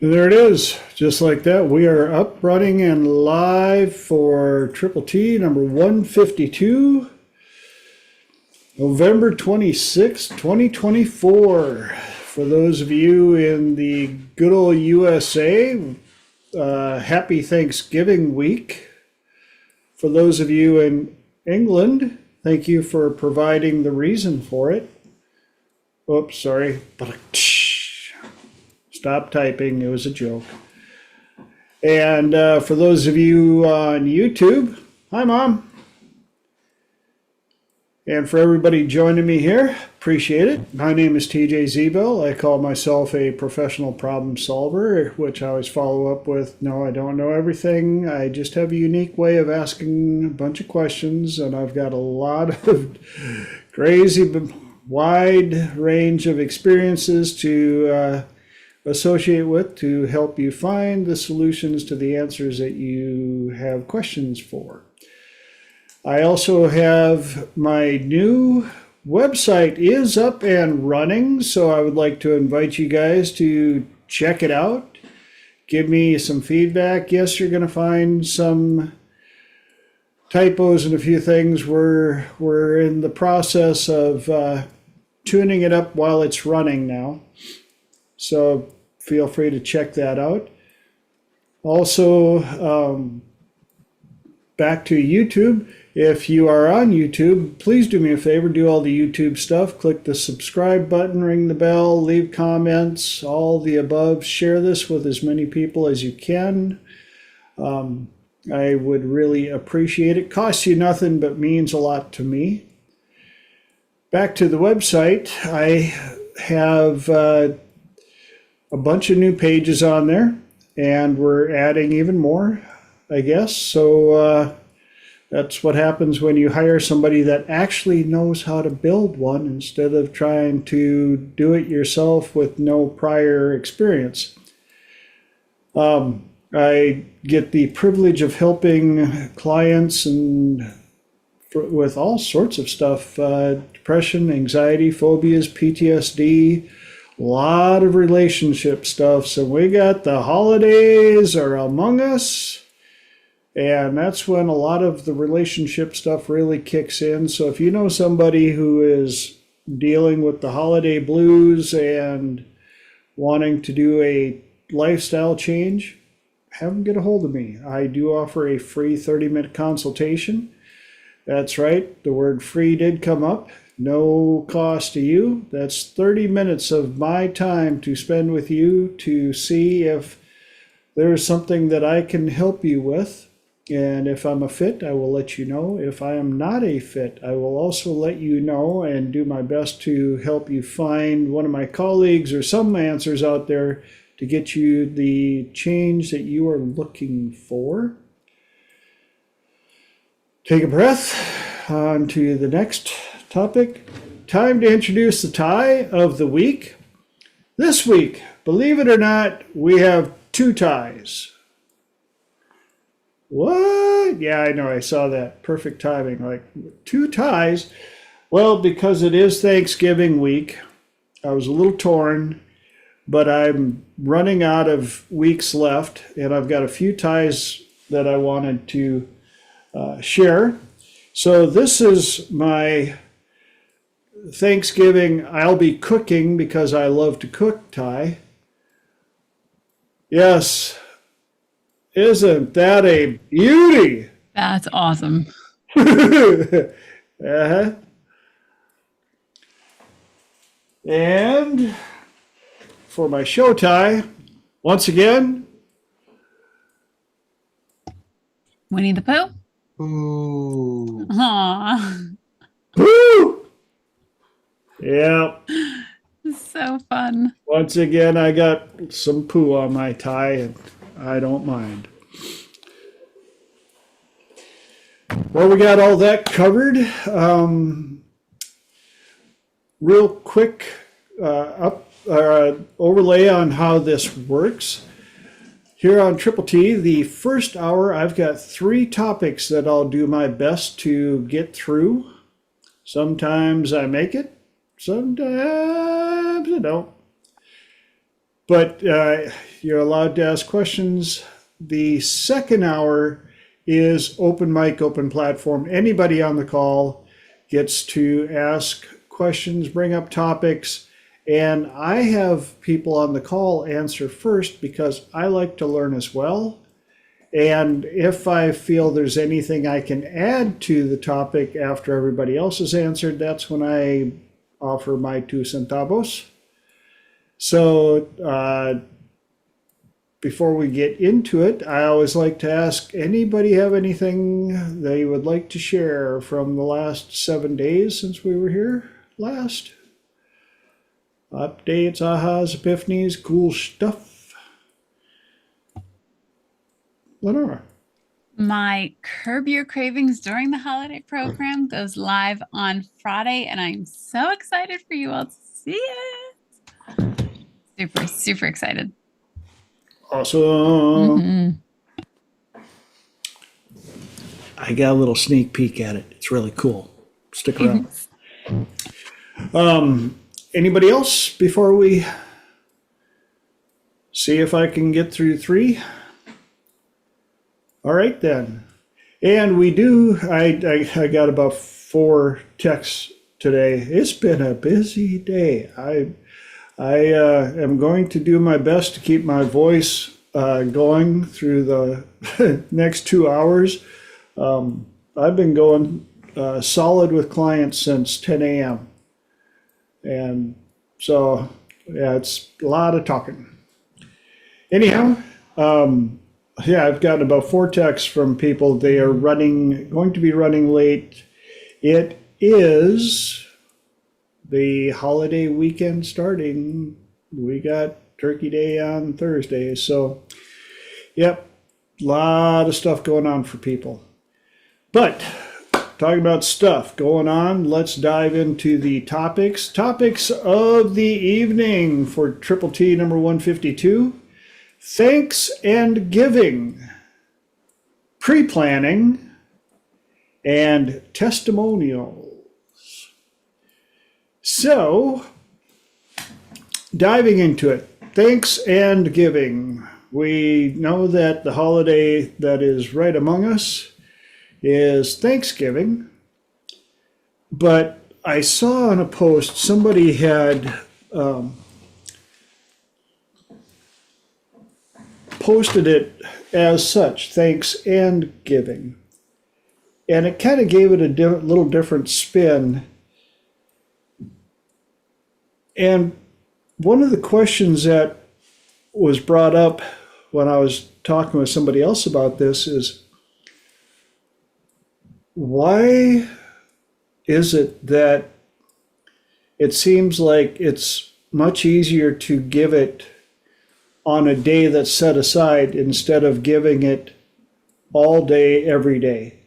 And there it is, just like that. We are up, running, and live for Triple T number 152, November 26, 2024. For those of you in the good old USA, happy Thanksgiving week. For those of you in England, thank you for providing the reason for it. Oops, sorry. Stop typing, it was a joke. And for those of you on YouTube, hi Mom. And for everybody joining me here, appreciate it. My name is TJ Zel. I call myself a professional problem solver, which I always follow up with, no, I don't know everything. I just have a unique way of asking a bunch of questions, and I've got a lot of crazy, wide range of experiences to associate with to help you find the solutions to the answers that you have questions for. I also have my new website is up and running, so I would like to invite you guys to check it out. Give me some feedback. Yes, you're going to find some typos and a few things. We're in the process of tuning it up while it's running now. So feel free to check that out. Also, back to YouTube. If you are on YouTube, please do me a favor, do all the YouTube stuff. Click the subscribe button, ring the bell, leave comments, all the above. Share this with as many people as you can. I would really appreciate it. Costs you nothing, but means a lot to me. Back to the website. I have a bunch of new pages on there, and we're adding even more, I guess. So that's what happens when you hire somebody that actually knows how to build one instead of trying to do it yourself with no prior experience. I get the privilege of helping clients and with all sorts of stuff, depression, anxiety, phobias, PTSD, a lot of relationship stuff. So we got the holidays are among us, and that's when a lot of the relationship stuff really kicks in. So if you know somebody who is dealing with the holiday blues and wanting to do a lifestyle change, have them get a hold of me. I do offer a free 30-minute consultation. That's right, the word free did come up. No cost to you. That's 30 minutes of my time to spend with you to see if there's something that I can help you with. And if I'm a fit, I will let you know. If I am not a fit, I will also let you know and do my best to help you find one of my colleagues or some answers out there to get you the change that you are looking for. Take a breath. On to the next topic. Time to introduce the tie of the week. This week, believe it or not, we have two ties. What? Yeah, I know. I saw that. Perfect timing. Like two ties. Well, because it is Thanksgiving week, I was a little torn, but I'm running out of weeks left, and I've got a few ties that I wanted to share. So this is my Thanksgiving, I'll be cooking because I love to cook tie. Yes, isn't that a beauty? That's awesome. uh-huh. And for my show tie, once again, Winnie the Pooh? Ooh. Aww. woo! Yeah. So fun. Once again, I got some poo on my tie, and I don't mind. Well, we got all that covered. Real quick overlay on how this works. Here on Triple T, the first hour, I've got 3 topics that I'll do my best to get through. Sometimes I make it. Sometimes I don't. But you're allowed to ask questions. The second hour is open mic, open platform. Anybody on the call gets to ask questions, bring up topics, and I have people on the call answer first because I like to learn as well. And if I feel there's anything I can add to the topic after everybody else has answered, that's when I offer my 2 centavos. So before we get into it, I always like to ask, anybody have anything they would like to share from the last 7 days since we were here last? Updates, ahas, epiphanies, cool stuff. Lenora. My Curb Your Cravings during the holiday program goes live on Friday, and I'm so excited for you all to see it. Super, super excited. Awesome. Mhm. I got a little sneak peek at it. It's really cool. Stick around. Anybody else before we see if I can get through 3? All right then. And we do, I got about 4 texts today. It's been a busy day. I am going to do my best to keep my voice going through the next 2 hours. I've been going solid with clients since 10 a.m. And so, yeah, it's a lot of talking. Anyhow, yeah, I've gotten about 4 texts from people. They are going to be running late. It is the holiday weekend starting. We got Turkey Day on Thursday. So, yep, a lot of stuff going on for people. But talking about stuff going on, let's dive into the topics. Topics of the evening for Triple T number 152. Thanks and giving, pre-planning, and testimonials. So, diving into it, thanks and giving. We know that the holiday that is right among us is Thanksgiving, but I saw on a post somebody had posted it as such, thanks and giving. And it kind of gave it a little different spin. And one of the questions that was brought up when I was talking with somebody else about this is, why is it that it seems like it's much easier to give it on a day that's set aside instead of giving it all day, every day?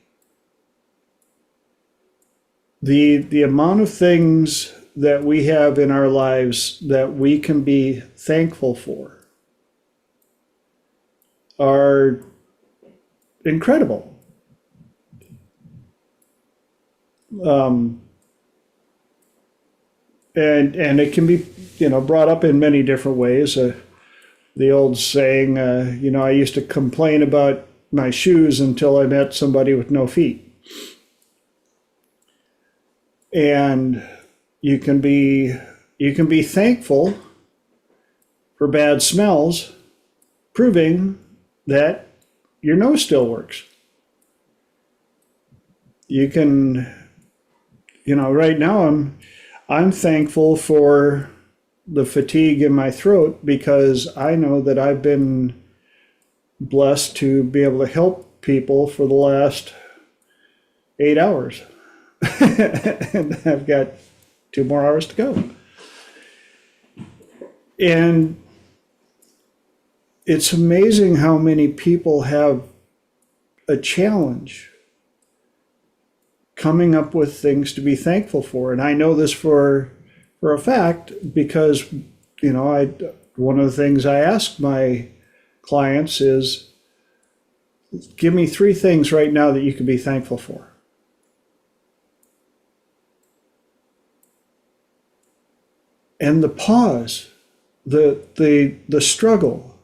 The amount of things that we have in our lives that we can be thankful for are incredible. And it can be, brought up in many different ways. The old saying, I used to complain about my shoes until I met somebody with no feet. And you can be thankful for bad smells, proving that your nose still works. You can, right now I'm thankful for the fatigue in my throat because I know that I've been blessed to be able to help people for the last 8 hours. And I've got 2 more hours to go. And it's amazing how many people have a challenge coming up with things to be thankful for. And I know this for a fact because, one of the things I ask my clients is, give me 3 things right now that you can be thankful for. And the pause, the struggle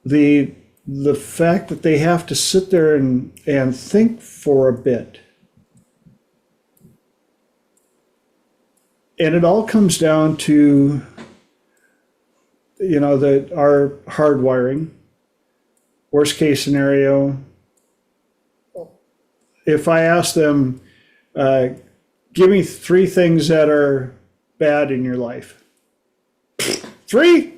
the the fact that they have to sit there and think for a bit. And it all comes down to, our hardwiring. Worst case scenario, if I ask them, give me 3 things that are bad in your life. 3?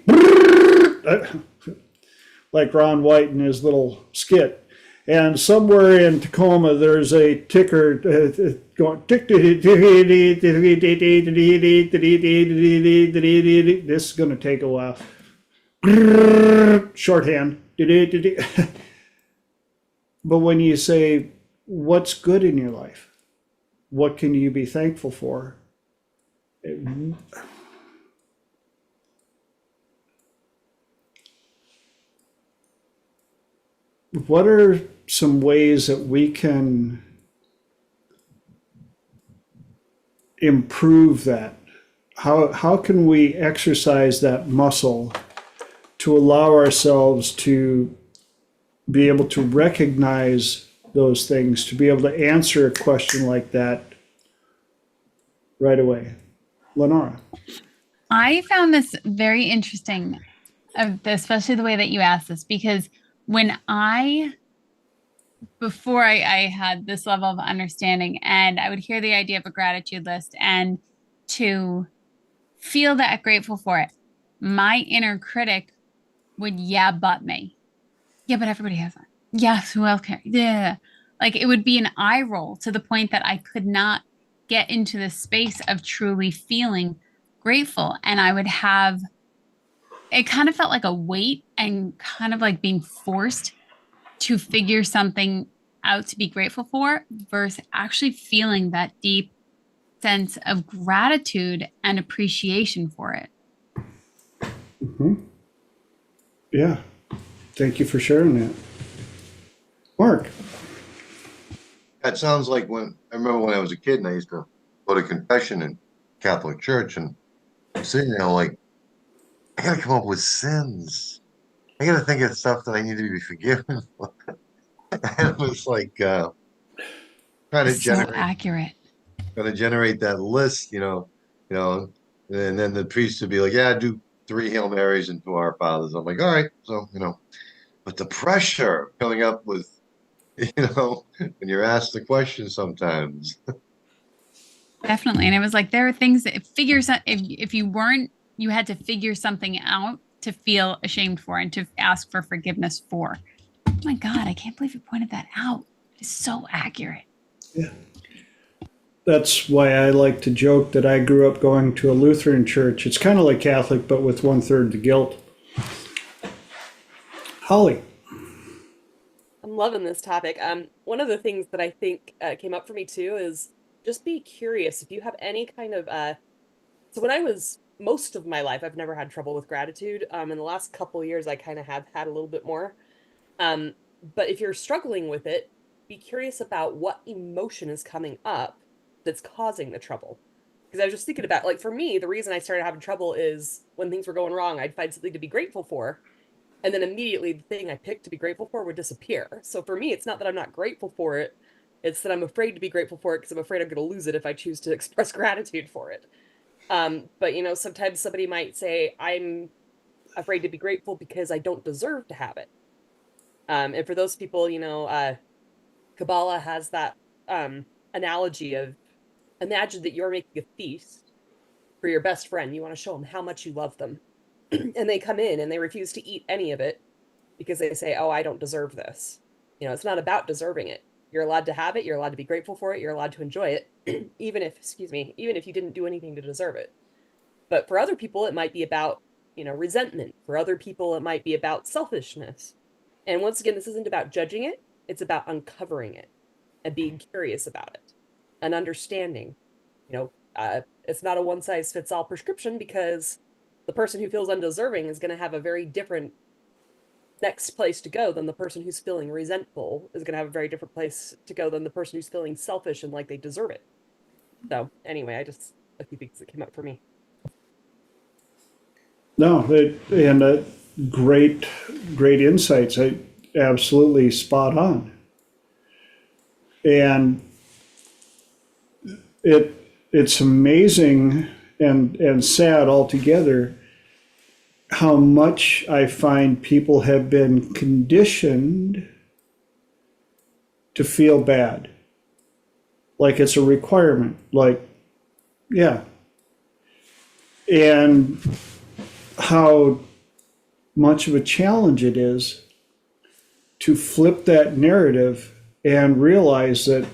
Like Ron White in his little skit. And somewhere in Tacoma, there's a ticker going tick. This is going to take a while. Shorthand. But when you say, what's good in your life? What can you be thankful for? What are some ways that we can improve that? How can we exercise that muscle to allow ourselves to be able to recognize those things, to be able to answer a question like that right away? Lenora. I found this very interesting, especially the way that you asked this, because before I had this level of understanding, and I would hear the idea of a gratitude list and to feel that grateful for it, my inner critic would, yeah, but me. Yeah, but everybody has that. Yes, who else can? Yeah. Like it would be an eye roll to the point that I could not get into the space of truly feeling grateful. And I would have, it kind of felt like a weight and kind of like being forced to figure something out to be grateful for versus actually feeling that deep sense of gratitude and appreciation for it. Mm-hmm. Yeah. Thank you for sharing that. Mark. That sounds like I remember when I was a kid and I used to go to confession in Catholic Church and I'm sitting there like, I gotta come up with sins. I gotta think of stuff that I need to be forgiven for. And it was like trying to So accurate. generate that list, and then the priest would be like, yeah, do 3 Hail Marys and 2 Our Fathers. I'm like, all right, so but the pressure coming up with, when you're asked the question sometimes. Definitely. And it was like, there are things that if you weren't, you had to figure something out to feel ashamed for and to ask for forgiveness for. Oh my God, I can't believe you pointed that out. It's so accurate. Yeah. That's why I like to joke that I grew up going to a Lutheran church. It's kind of like Catholic, but with 1/3 the guilt. Holly. I'm loving this topic. One of the things that I think came up for me too is just be curious if you have any kind of so when I was most of my life, I've never had trouble with gratitude. In the last couple of years, I kind of have had a little bit more. But if you're struggling with it, be curious about what emotion is coming up that's causing the trouble. Because I was just thinking about, like, for me, the reason I started having trouble is when things were going wrong, I'd find something to be grateful for. And then immediately the thing I picked to be grateful for would disappear. So for me, it's not that I'm not grateful for it. It's that I'm afraid to be grateful for it because I'm afraid I'm going to lose it if I choose to express gratitude for it. But, sometimes somebody might say, I'm afraid to be grateful because I don't deserve to have it. And for those people, Kabbalah has that analogy of imagine that you're making a feast for your best friend. You want to show them how much you love them. And they come in and they refuse to eat any of it because they say, oh, I don't deserve this. It's not about deserving it. You're allowed to have it. You're allowed to be grateful for it. You're allowed to enjoy it, even if you didn't do anything to deserve it. But for other people, it might be about, resentment. For other people, it might be about selfishness. And once again, this isn't about judging it. It's about uncovering it and being curious about it and understanding. It's not a one-size-fits-all prescription because the person who feels undeserving is going to have a very different next place to go than the person who's feeling resentful is going to have a very different place to go than the person who's feeling selfish and like they deserve it. So anyway, a few things that came up for me. No, great insights. Absolutely spot on. And it's amazing and sad altogether how much I find people have been conditioned to feel bad. Like it's a requirement. Like, yeah. And how much of a challenge it is to flip that narrative and realize that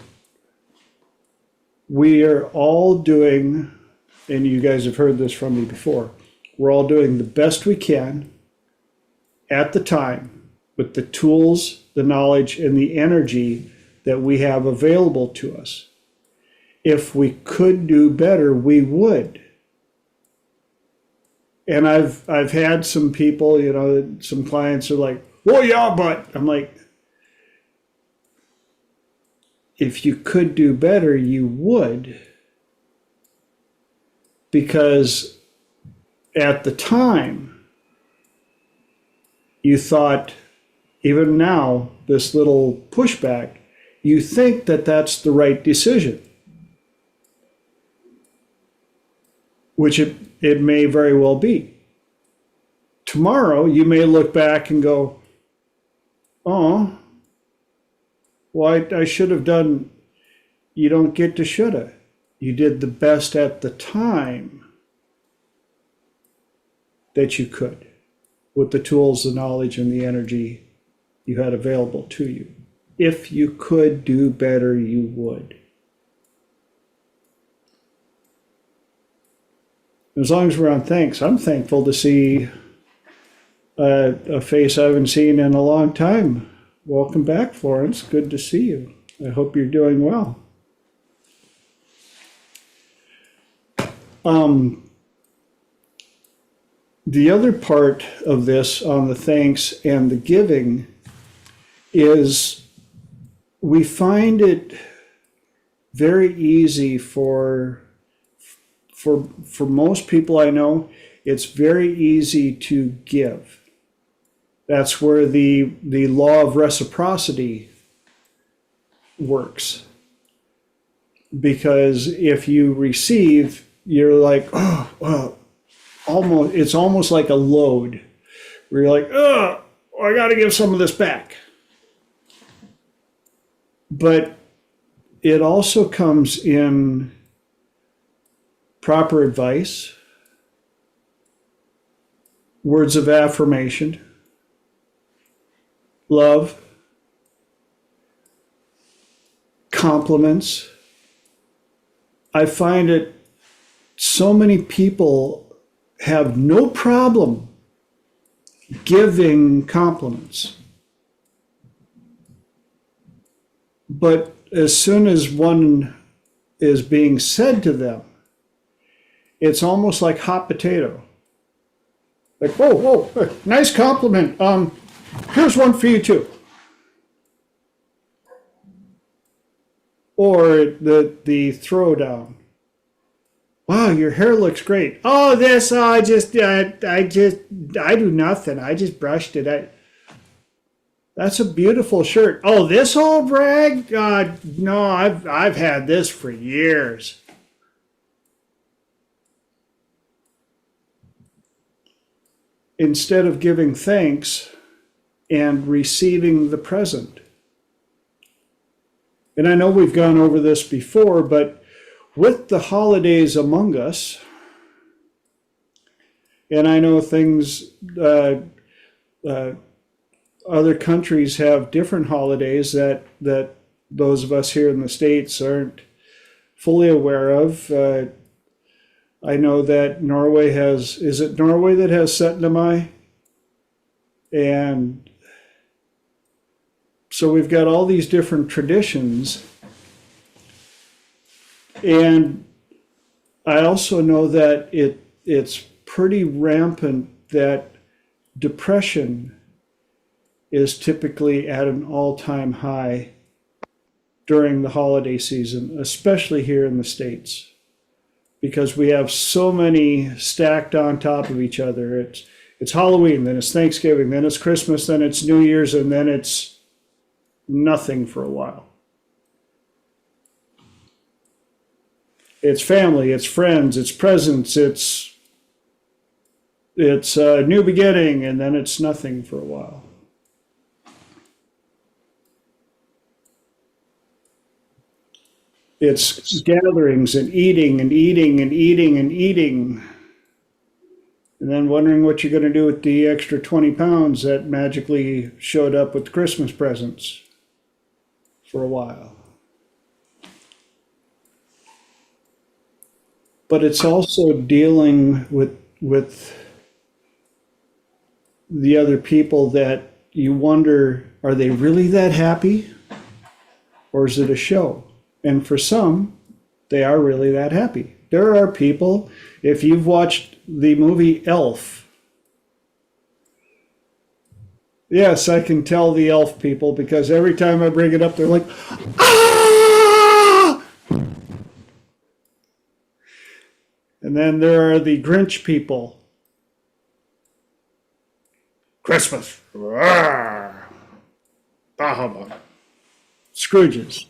we are all doing, and you guys have heard this from me before, we're all doing the best we can at the time with the tools, the knowledge, and the energy that we have available to us. If we could do better, we would. And I've had some people, some clients are like, well, yeah, but I'm like, if you could do better, you would. Because at the time, you thought, even now, this little pushback, you think that that's the right decision. Which it may very well be. Tomorrow, you may look back and go, oh, well, I should have done, you don't get to shoulda. You did the best at the time that you could with the tools, the knowledge, and the energy you had available to you. If you could do better, you would. As long as we're on thanks, I'm thankful to see a face I haven't seen in a long time. Welcome back, Florence. Good to see you. I hope you're doing well. The other part of this on the thanks and the giving is we find it very easy for most people I know, it's very easy to give. That's where the law of reciprocity works. Because if you receive, you're like, oh, well, it's almost like a load. Where you're like, oh, I got to give some of this back. But it also comes in proper advice, words of affirmation, love, compliments. I find it so many people have no problem giving compliments. But as soon as one is being said to them, it's almost like hot potato. Like, whoa, nice compliment. Here's one for you too. Or the throwdown. Wow, your hair looks great. Oh, I do nothing. I just brushed it. That's a beautiful shirt. Oh, this old rag? No, I've had this for years. Instead of giving thanks and receiving the present. And I know we've gone over this before, but with the holidays among us, and I know things, other countries have different holidays that those of us here in the States aren't fully aware of. I know that Norway is it Norway that has 17. Mai? And so we've got all these different traditions. And I also know that it's pretty rampant that depression is typically at an all-time high during the holiday season, especially here in the States, because we have so many stacked on top of each other. It's Halloween, then it's Thanksgiving, then it's Christmas, then it's New Year's, and then it's nothing for a while. It's family, it's friends, it's presents, it's a new beginning, and then it's nothing for a while. It's gatherings and eating and eating and eating and eating, and then wondering what you're going to do with the extra 20 pounds that magically showed up with Christmas presents for a while. But it's also dealing with the other people that you wonder, are they really that happy? Or is it a show? And for some, they are really that happy. There are people, if you've watched the movie Elf, yes, I can tell the Elf people because every time I bring it up, they're like, ah! And then there are the Grinch people. Christmas. Rawr. Bah. Scrooges.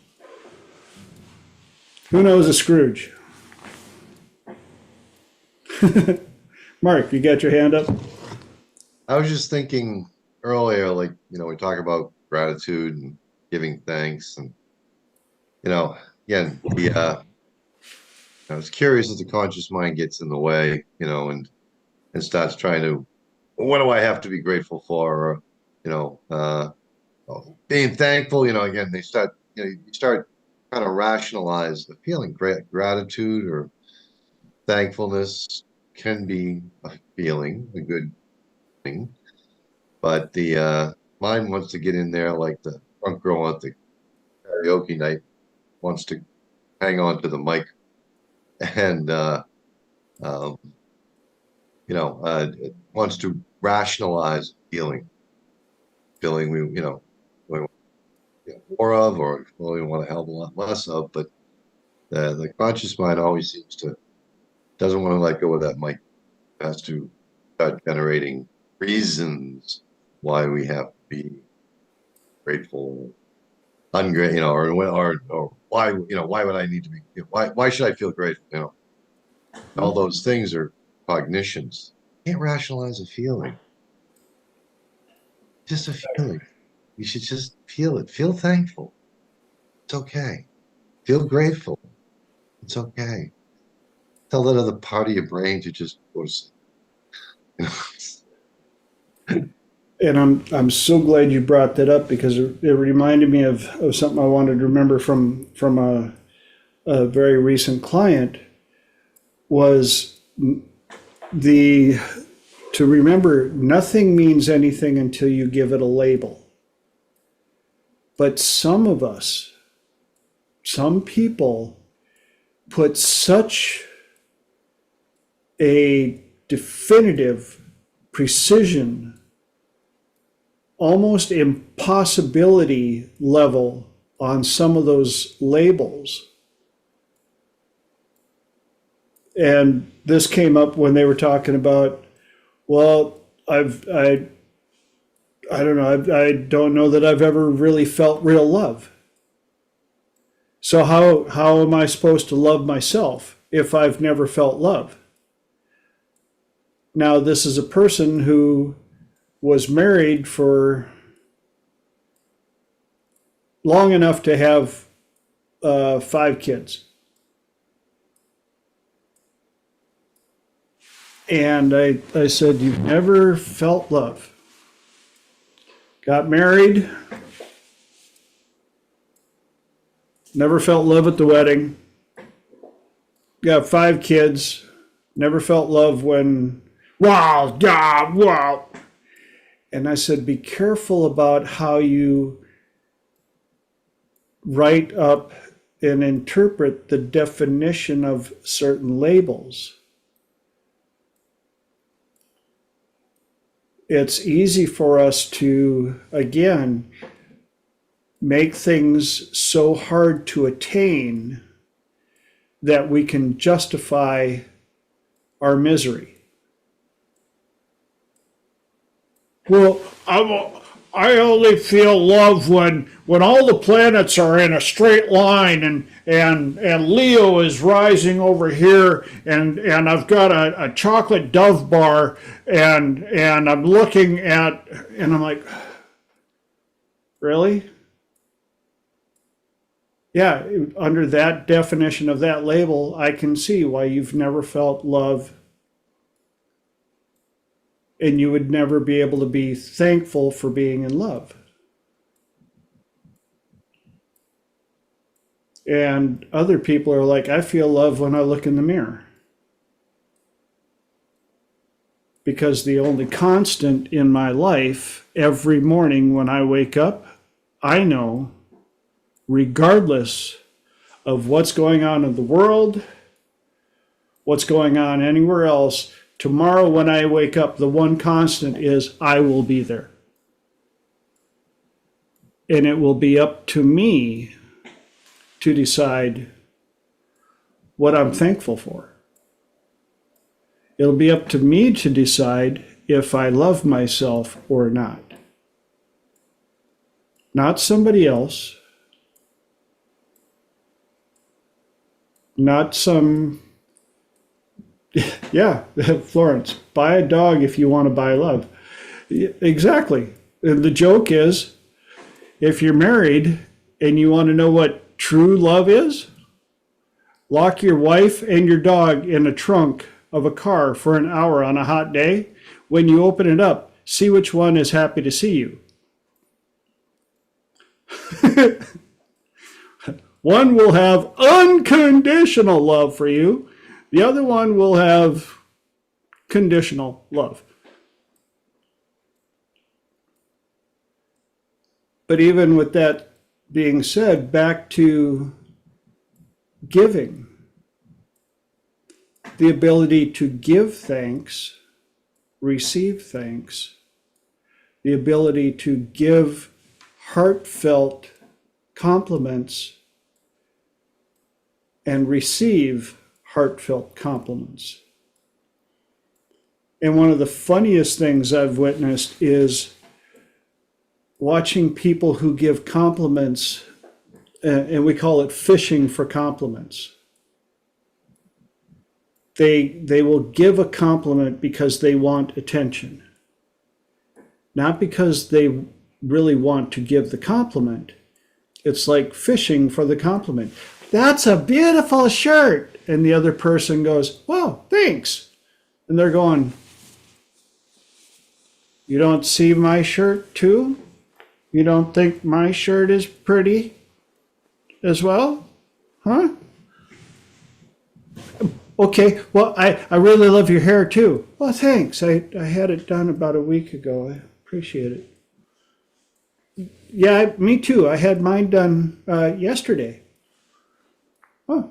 Who knows a Scrooge? Mark, you got your hand up? I was just thinking earlier, like, we talk about gratitude and giving thanks, and, again, I was curious if the conscious mind gets in the way, and starts trying to, what do I have to be grateful for? Or, being thankful, again, they start, you start trying to rationalize the feeling. Gratitude or thankfulness can be a feeling, a good thing, but the mind wants to get in there like the drunk girl at the karaoke night, wants to hang on to the mic and um, it wants to rationalize feeling we want more of, or we want to help a lot less of. But the conscious mind always doesn't want to let go of that mic. It has to start generating reasons why we have to be grateful, ungrateful, or why why would I need to be, why should I feel grateful? All those things are cognitions. You can't rationalize a feeling. Just a feeling. You should just feel it. Feel thankful. It's okay. Feel grateful. It's okay. Tell that other part of your brain to just go to sleep. And I'm so glad you brought that up because it reminded me of something I wanted to remember from a very recent client was to remember nothing means anything until you give it a label. But some of us, some people put such a definitive precision, almost impossibility level on some of those labels. And this came up when they were talking about, well, I don't know, I don't know that I've ever really felt real love. So how am I supposed to love myself if I've never felt love? Now, this is a person who was married for long enough to have 5 kids. And I said, you've never felt love. Got married, never felt love at the wedding. Got 5 kids, never felt love when, wow, yeah, wow. And I said, be careful about how you write up and interpret the definition of certain labels. It's easy for us to, again, make things so hard to attain that we can justify our misery. Well, I only feel love when all the planets are in a straight line and Leo is rising over here and I've got a chocolate Dove bar and I'm looking at and I'm like, really? Yeah, under that definition of that label, I can see why you've never felt love and you would never be able to be thankful for being in love. And other people are like, I feel love when I look in the mirror. Because the only constant in my life, every morning when I wake up, I know, regardless of what's going on in the world, what's going on anywhere else, tomorrow when I wake up, the one constant is I will be there. And it will be up to me to decide what I'm thankful for. It'll be up to me to decide if I love myself or not. Not somebody else. Not some, yeah, Florence, buy a dog if you want to buy love. Exactly. And the joke is, if you're married and you want to know what true love is, lock your wife and your dog in the trunk of a car for an hour on a hot day. When you open it up, see which one is happy to see you. One will have unconditional love for you. The other one will have conditional love. But even with that being said, back to giving. The ability to give thanks, receive thanks, the ability to give heartfelt compliments and receive heartfelt compliments. And one of the funniest things I've witnessed is watching people who give compliments, and we call it fishing for compliments. They will give a compliment because they want attention, not because they really want to give the compliment. It's like fishing for the compliment. That's a beautiful shirt. And the other person goes, "Wow, thanks." And they're going, "You don't see my shirt too? You don't think my shirt is pretty as well? Huh? Okay, well, I really love your hair too." "Well, thanks. I had it done about a week ago. I appreciate it." "Yeah, me too. I had mine done yesterday." "Oh,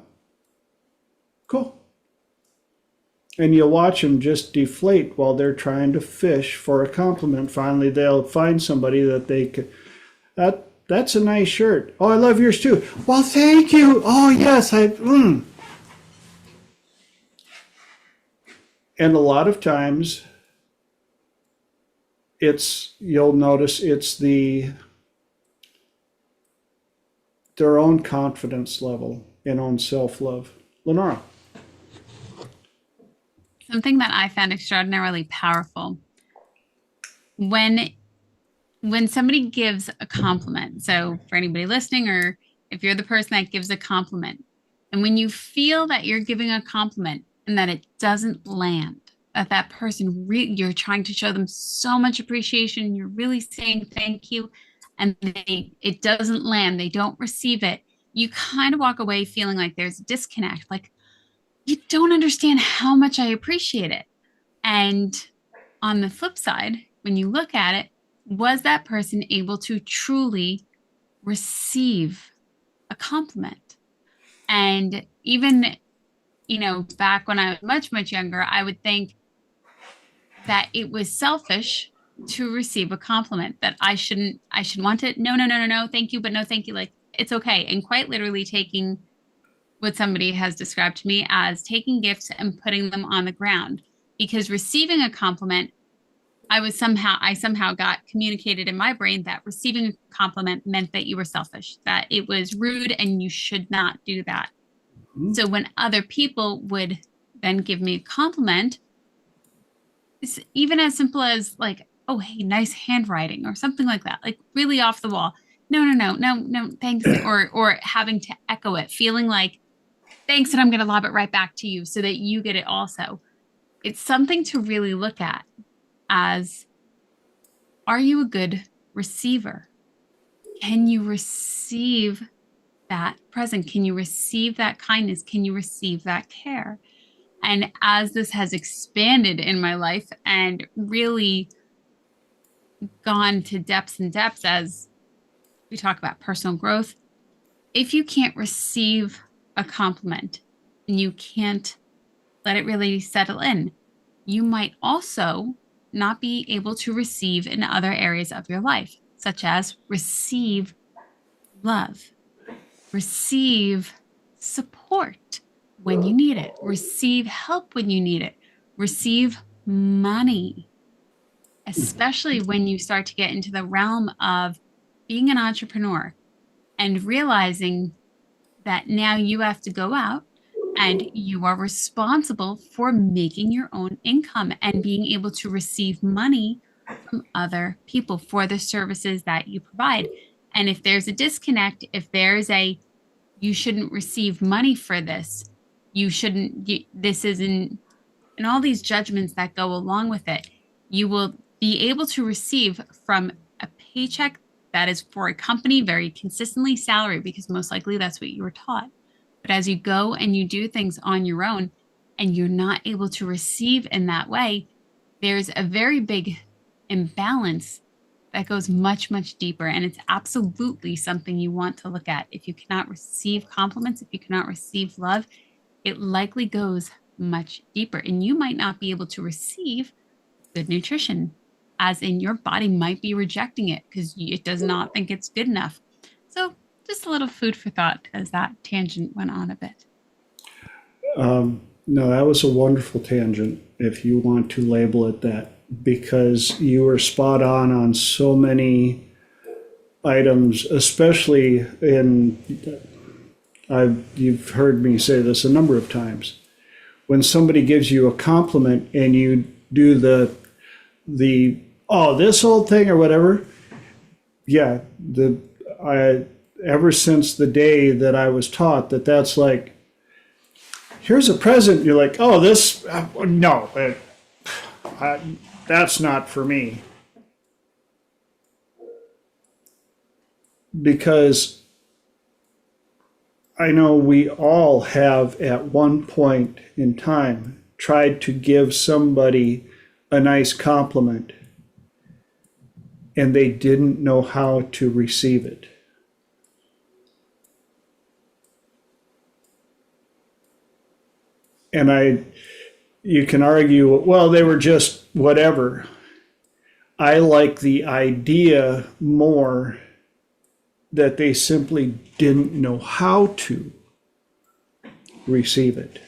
cool." And you'll watch them just deflate while they're trying to fish for a compliment. Finally, they'll find somebody that they could, that's a nice shirt. "Oh, I love yours too." "Well, thank you." "Oh, yes, And a lot of times, you'll notice it's their own confidence level and own self-love. Lenora. Something that I found extraordinarily powerful when somebody gives a compliment. So for anybody listening, or if you're the person that gives a compliment, and when you feel that you're giving a compliment and that it doesn't land, that person you're trying to show them so much appreciation, you're really saying thank you, and it doesn't land, they don't receive it, you kind of walk away feeling like there's a disconnect, like you don't understand how much I appreciate it. And on the flip side, when you look at it, was that person able to truly receive a compliment? And even, back when I was much, much younger, I would think that it was selfish to receive a compliment, that I should want it. No, thank you, but no, thank you. Like, it's okay. And quite literally taking what somebody has described to me as taking gifts and putting them on the ground, because receiving a compliment I somehow got communicated in my brain that receiving a compliment meant that you were selfish, that it was rude and you should not do that. So when other people would then give me a compliment, it's even as simple as like, oh, hey, nice handwriting or something like that, like really off the wall. No, thanks. Or having to echo it, feeling like, thanks, and I'm going to lob it right back to you so that you get it also. It's something to really look at as, are you a good receiver? Can you receive that present? Can you receive that kindness? Can you receive that care? And as this has expanded in my life and really gone to depths and depths as we talk about personal growth, if you can't receive a compliment and you can't let it really settle in, you might also not be able to receive in other areas of your life, such as receive love, receive support when you need it, receive help when you need it, receive money, especially when you start to get into the realm of being an entrepreneur and realizing that now you have to go out and you are responsible for making your own income and being able to receive money from other people for the services that you provide. And if there's a disconnect, if there's a, you shouldn't receive money for this, you shouldn't, this isn't, and all these judgments that go along with it, you will be able to receive from a paycheck that is for a company very consistently salary, because most likely that's what you were taught. But as you go and you do things on your own and you're not able to receive in that way, there's a very big imbalance that goes much, much deeper. And it's absolutely something you want to look at. If you cannot receive compliments, if you cannot receive love, it likely goes much deeper. And you might not be able to receive good nutrition, as in your body might be rejecting it because it does not think it's good enough. So just a little food for thought as that tangent went on a bit. No, that was a wonderful tangent, if you want to label it that, because you were spot on so many items, especially in, you've heard me say this a number of times. When somebody gives you a compliment and you do the oh, this old thing or whatever, yeah, ever since the day that I was taught that that's like, here's a present, you're like, oh, this, no, that's not for me. Because I know we all have at one point in time tried to give somebody a nice compliment and they didn't know how to receive it. And you can argue, well, they were just whatever. I like the idea more that they simply didn't know how to receive it.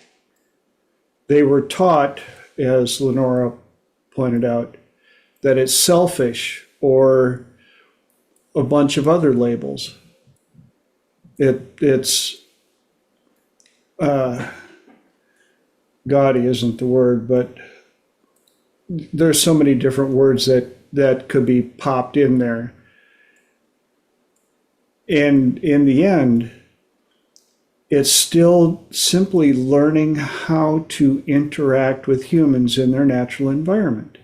They were taught, as Lenora pointed out, that it's selfish or a bunch of other labels. It's gaudy isn't the word, but there's so many different words that could be popped in there. And in the end, it's still simply learning how to interact with humans in their natural environment.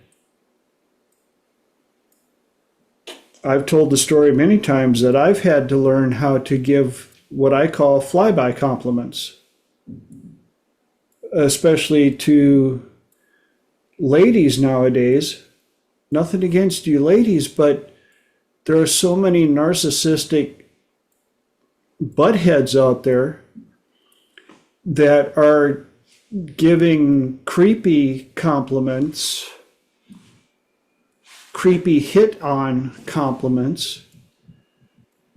I've told the story many times that I've had to learn how to give what I call flyby compliments, especially to ladies nowadays. Nothing against you ladies, but there are so many narcissistic buttheads out there that are giving creepy compliments, creepy hit-on compliments,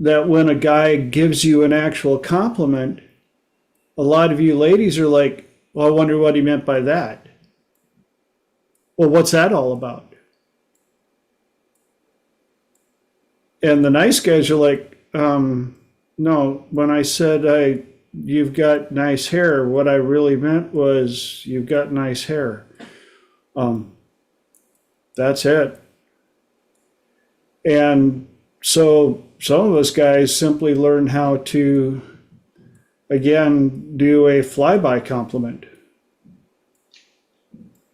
that when a guy gives you an actual compliment, a lot of you ladies are like, well, I wonder what he meant by that. Well, what's that all about? And the nice guys are like, no, when I said you've got nice hair, what I really meant was you've got nice hair. That's it. And so some of us guys simply learn how to, again, do a flyby compliment.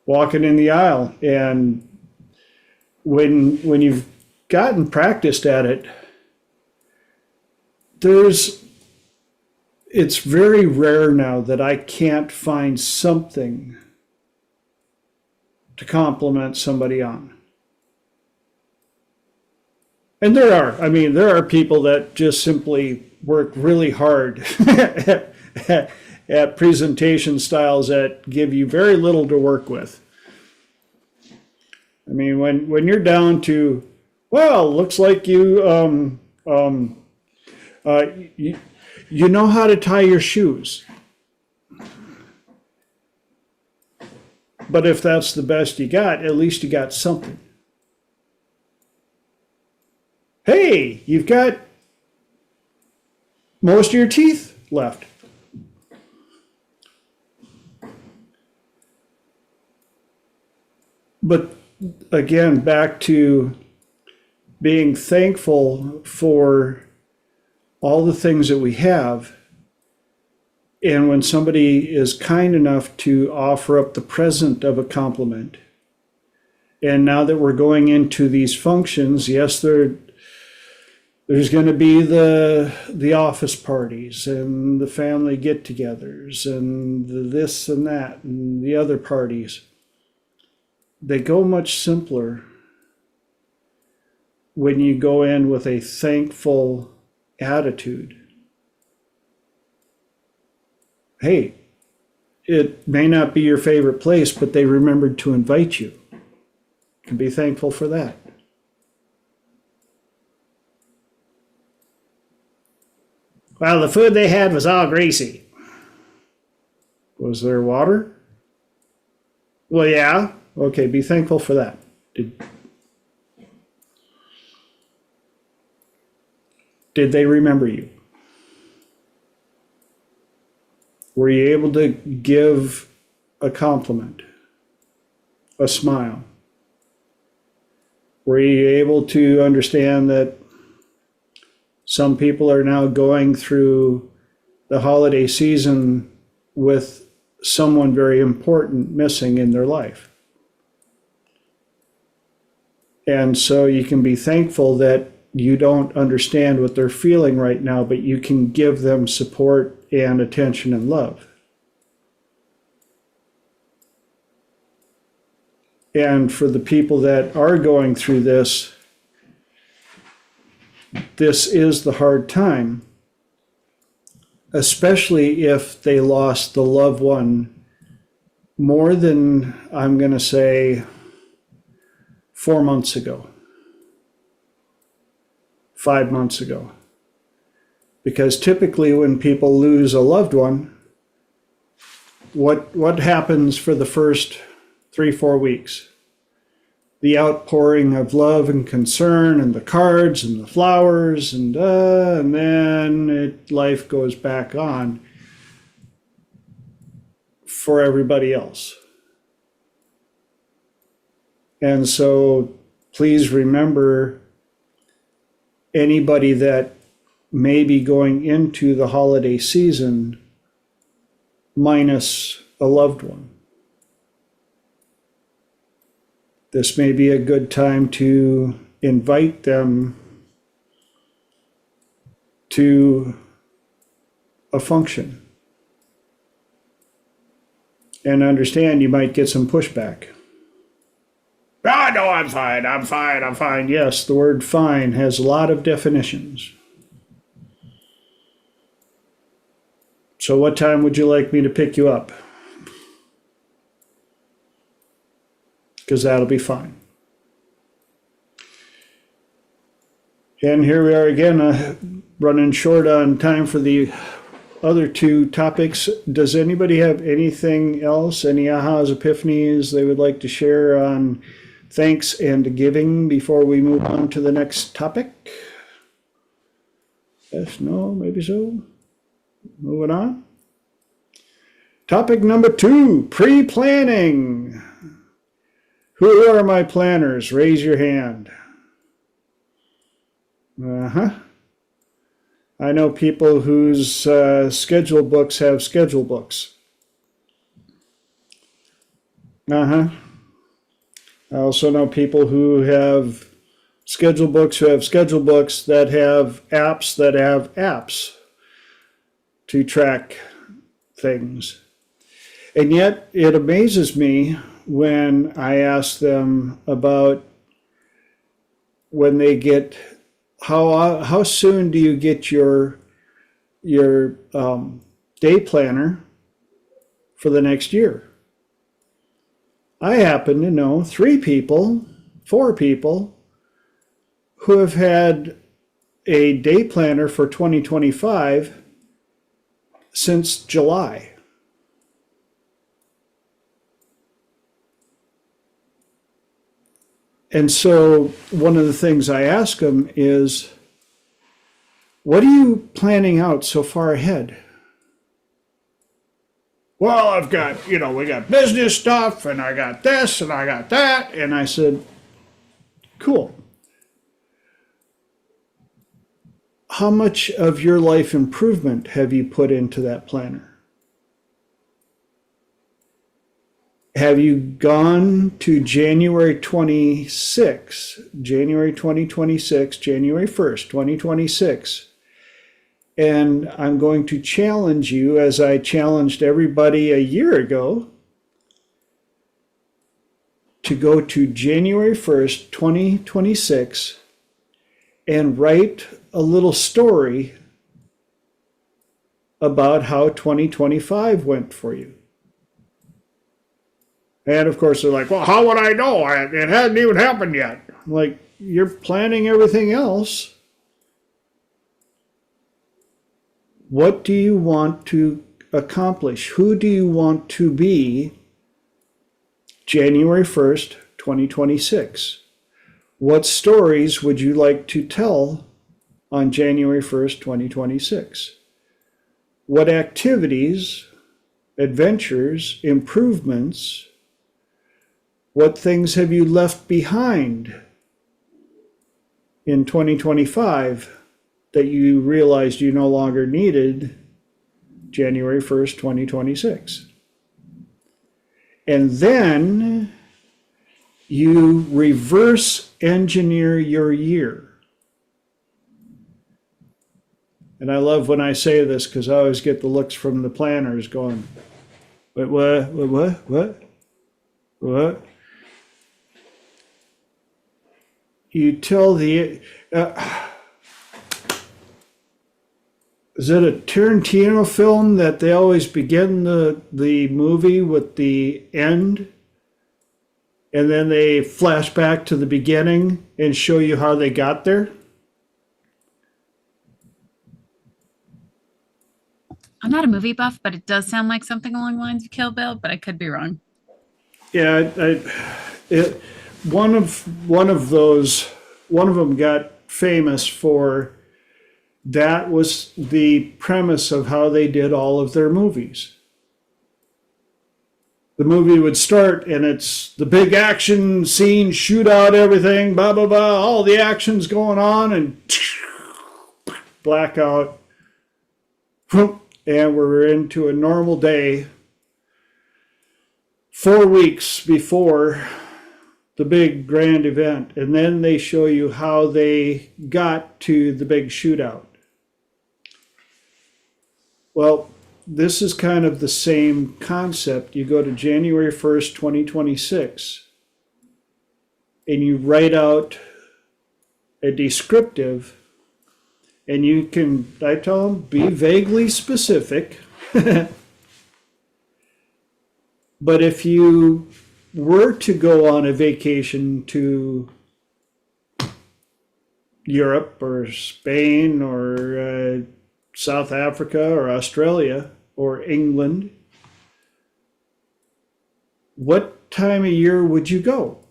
Walking in the aisle, and when you've gotten practiced at it, it's very rare now that I can't find something to compliment somebody on. And there are people that just simply work really hard at presentation styles that give you very little to work with. I mean, when you're down to, well, looks like you know how to tie your shoes. But if that's the best you got, at least you got something. Hey, you've got most of your teeth left. But again, back to being thankful for all the things that we have. And when somebody is kind enough to offer up the present of a compliment, and now that we're going into these functions, yes, there's going to be the office parties and the family get-togethers and the this and that and the other parties. They go much simpler when you go in with a thankful attitude. Hey, it may not be your favorite place, but they remembered to invite you. You can be thankful for that. Well, the food they had was all greasy. Was there water? Well, yeah. Okay, be thankful for that. Did they remember you? Were you able to give a compliment, a smile? Were you able to understand that some people are now going through the holiday season with someone very important missing in their life? And so you can be thankful that you don't understand what they're feeling right now, but you can give them support and attention and love. And for the people that are going through this is the hard time, especially if they lost the loved one more than, I'm going to say, 4 months ago, 5 months ago. Because typically when people lose a loved one, what happens for the first 3-4 weeks? The outpouring of love and concern and the cards and the flowers and then life goes back on for everybody else. And so please remember, anybody that may be going into the holiday season minus a loved one, this may be a good time to invite them to a function. And understand you might get some pushback. Oh, no, I'm fine. Yes, the word fine has a lot of definitions. So what time would you like me to pick you up? Because that'll be fine. And here we are again, running short on time for the other two topics. Does anybody have anything else, any ahas, epiphanies they would like to share on thanks and giving before we move on to the next topic? Yes, no, maybe so. Moving on. Topic number 2, pre-planning. Who are my planners? Raise your hand. Uh-huh. I know people whose schedule books have schedule books. Uh-huh. I also know people who have schedule books that have apps to track things. And yet it amazes me when I ask them about when they get, how soon do you get your day planner for the next year? I happen to know 4 people who have had a day planner for 2025 since July. And so one of the things I ask them is, what are you planning out so far ahead? Well, I've got, we got business stuff, and I got this, and I got that. And I said, cool. How much of your life improvement have you put into that planner? Have you gone to January 26, January 2026, January 1st, 2026, and I'm going to challenge you, as I challenged everybody a year ago, to go to January 1st, 2026, and write a little story about how 2025 went for you. And of course, they're like, well, how would I know? It hadn't even happened yet. I'm like, you're planning everything else. What do you want to accomplish? Who do you want to be January 1st, 2026? What stories would you like to tell on January 1st, 2026? What activities, adventures, improvements, what things have you left behind in 2025 that you realized you no longer needed January 1st, 2026? And then you reverse engineer your year. And I love when I say this because I always get the looks from the planners going, wait, what? You tell the, is it a Tarantino film that they always begin the movie with the end, and then they flash back to the beginning and show you how they got there? I'm not a movie buff, but it does sound like something along the lines of Kill Bill, but I could be wrong. Yeah, one of them got famous for, that was the premise of how they did all of their movies. The movie would start and it's the big action scene, shootout, everything, blah, blah, blah, all the action's going on, and blackout. And we're into a normal day 4 weeks before the big grand event. And then they show you how they got to the big shootout. Well, this is kind of the same concept. You go to January 1st, 2026, and you write out a descriptive, and you can, I tell them, be vaguely specific. But if you were to go on a vacation to Europe or Spain or South Africa or Australia or England, what time of year would you go?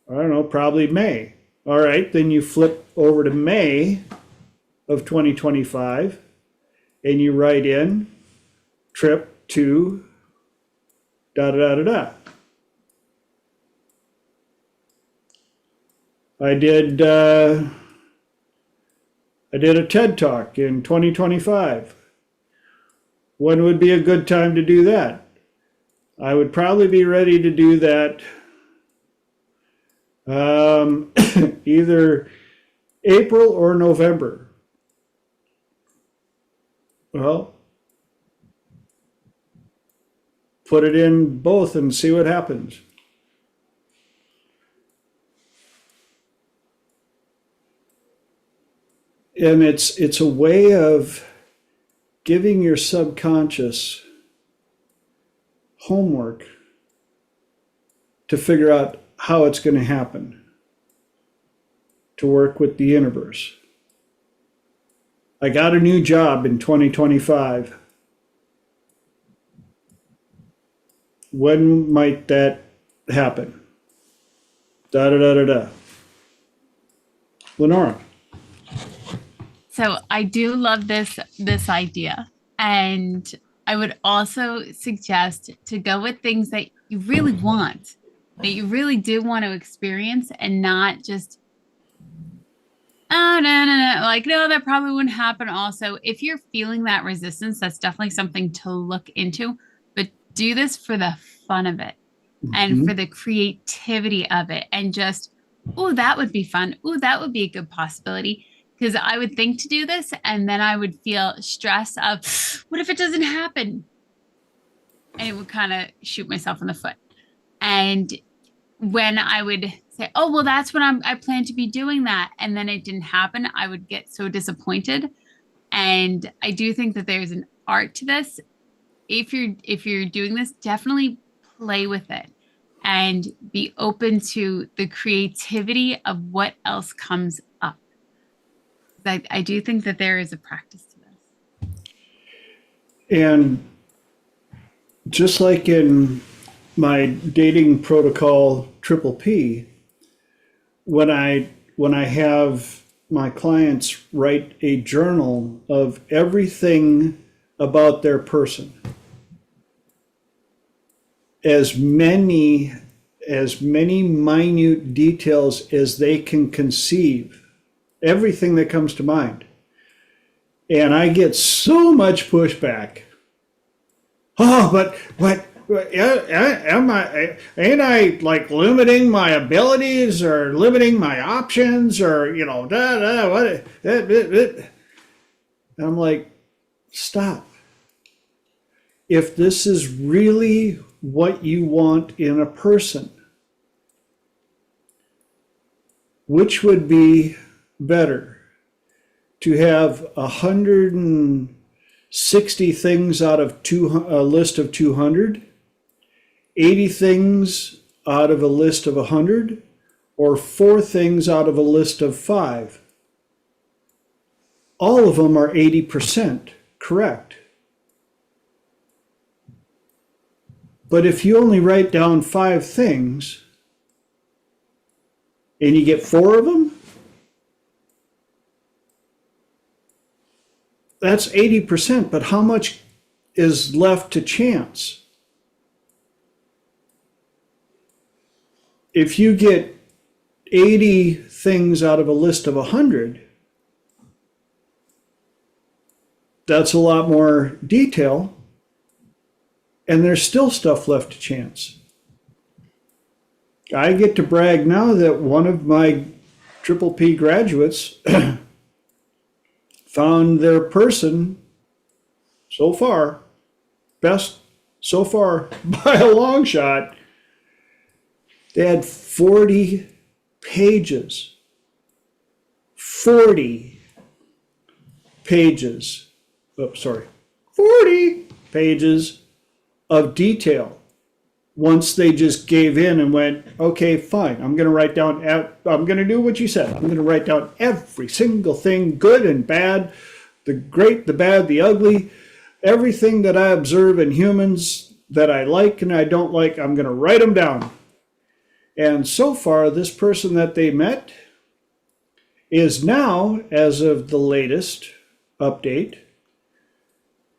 I don't know, probably May. All right, then you flip over to May of 2025, and you write in trip to da da da da da. I did a TED Talk in 2025. When would be a good time to do that? I would probably be ready to do that either April or November. Well, put it in both and see what happens. And it's a way of giving your subconscious homework to figure out how it's going to happen, to work with the universe. I got a new job in 2025. When might that happen? Da da da da da. Lenora. So I do love this idea. And I would also suggest to go with things that you really want, that you really do want to experience, and not just, oh, no. Like, no, that probably wouldn't happen. Also, if you're feeling that resistance, that's definitely something to look into. But do this for the fun of it and for the creativity of it. And just, oh, that would be fun. Oh, that would be a good possibility. Because I would think to do this, and then I would feel stress of, what if it doesn't happen? And it would kind of shoot myself in the foot. And when I would say, oh, well, that's when I plan to be doing that, and then it didn't happen, I would get so disappointed. And I do think that there's an art to this. If you're doing this, definitely play with it and be open to the creativity of what else comes up. I do think that there is a practice to this. And just like in my dating protocol triple P, when I have my clients write a journal of everything about their person, as many minute details as they can conceive, everything that comes to mind. And I get so much pushback. Oh, but ain't I like limiting my abilities or limiting my options or, what? And I'm like, stop. If this is really what you want in a person, which would be better, to have 160 things out of a list of 200, 80 things out of a list of 100, or 4 things out of a list of 5? All of them are 80% correct. But if you only write down 5 things and you get 4 of them, that's 80%, but how much is left to chance? If you get 80 things out of a list of 100, that's a lot more detail, and there's still stuff left to chance. I get to brag now that one of my triple P graduates found their person so far, best so far by a long shot. They had 40 pages. 40 pages. 40 pages of detail. Once they just gave in and went, okay, fine, I'm going to do what you said. I'm going to write down every single thing, good and bad, the great, the bad, the ugly, everything that I observe in humans that I like and I don't like, I'm going to write them down. And so far, this person that they met is now, as of the latest update,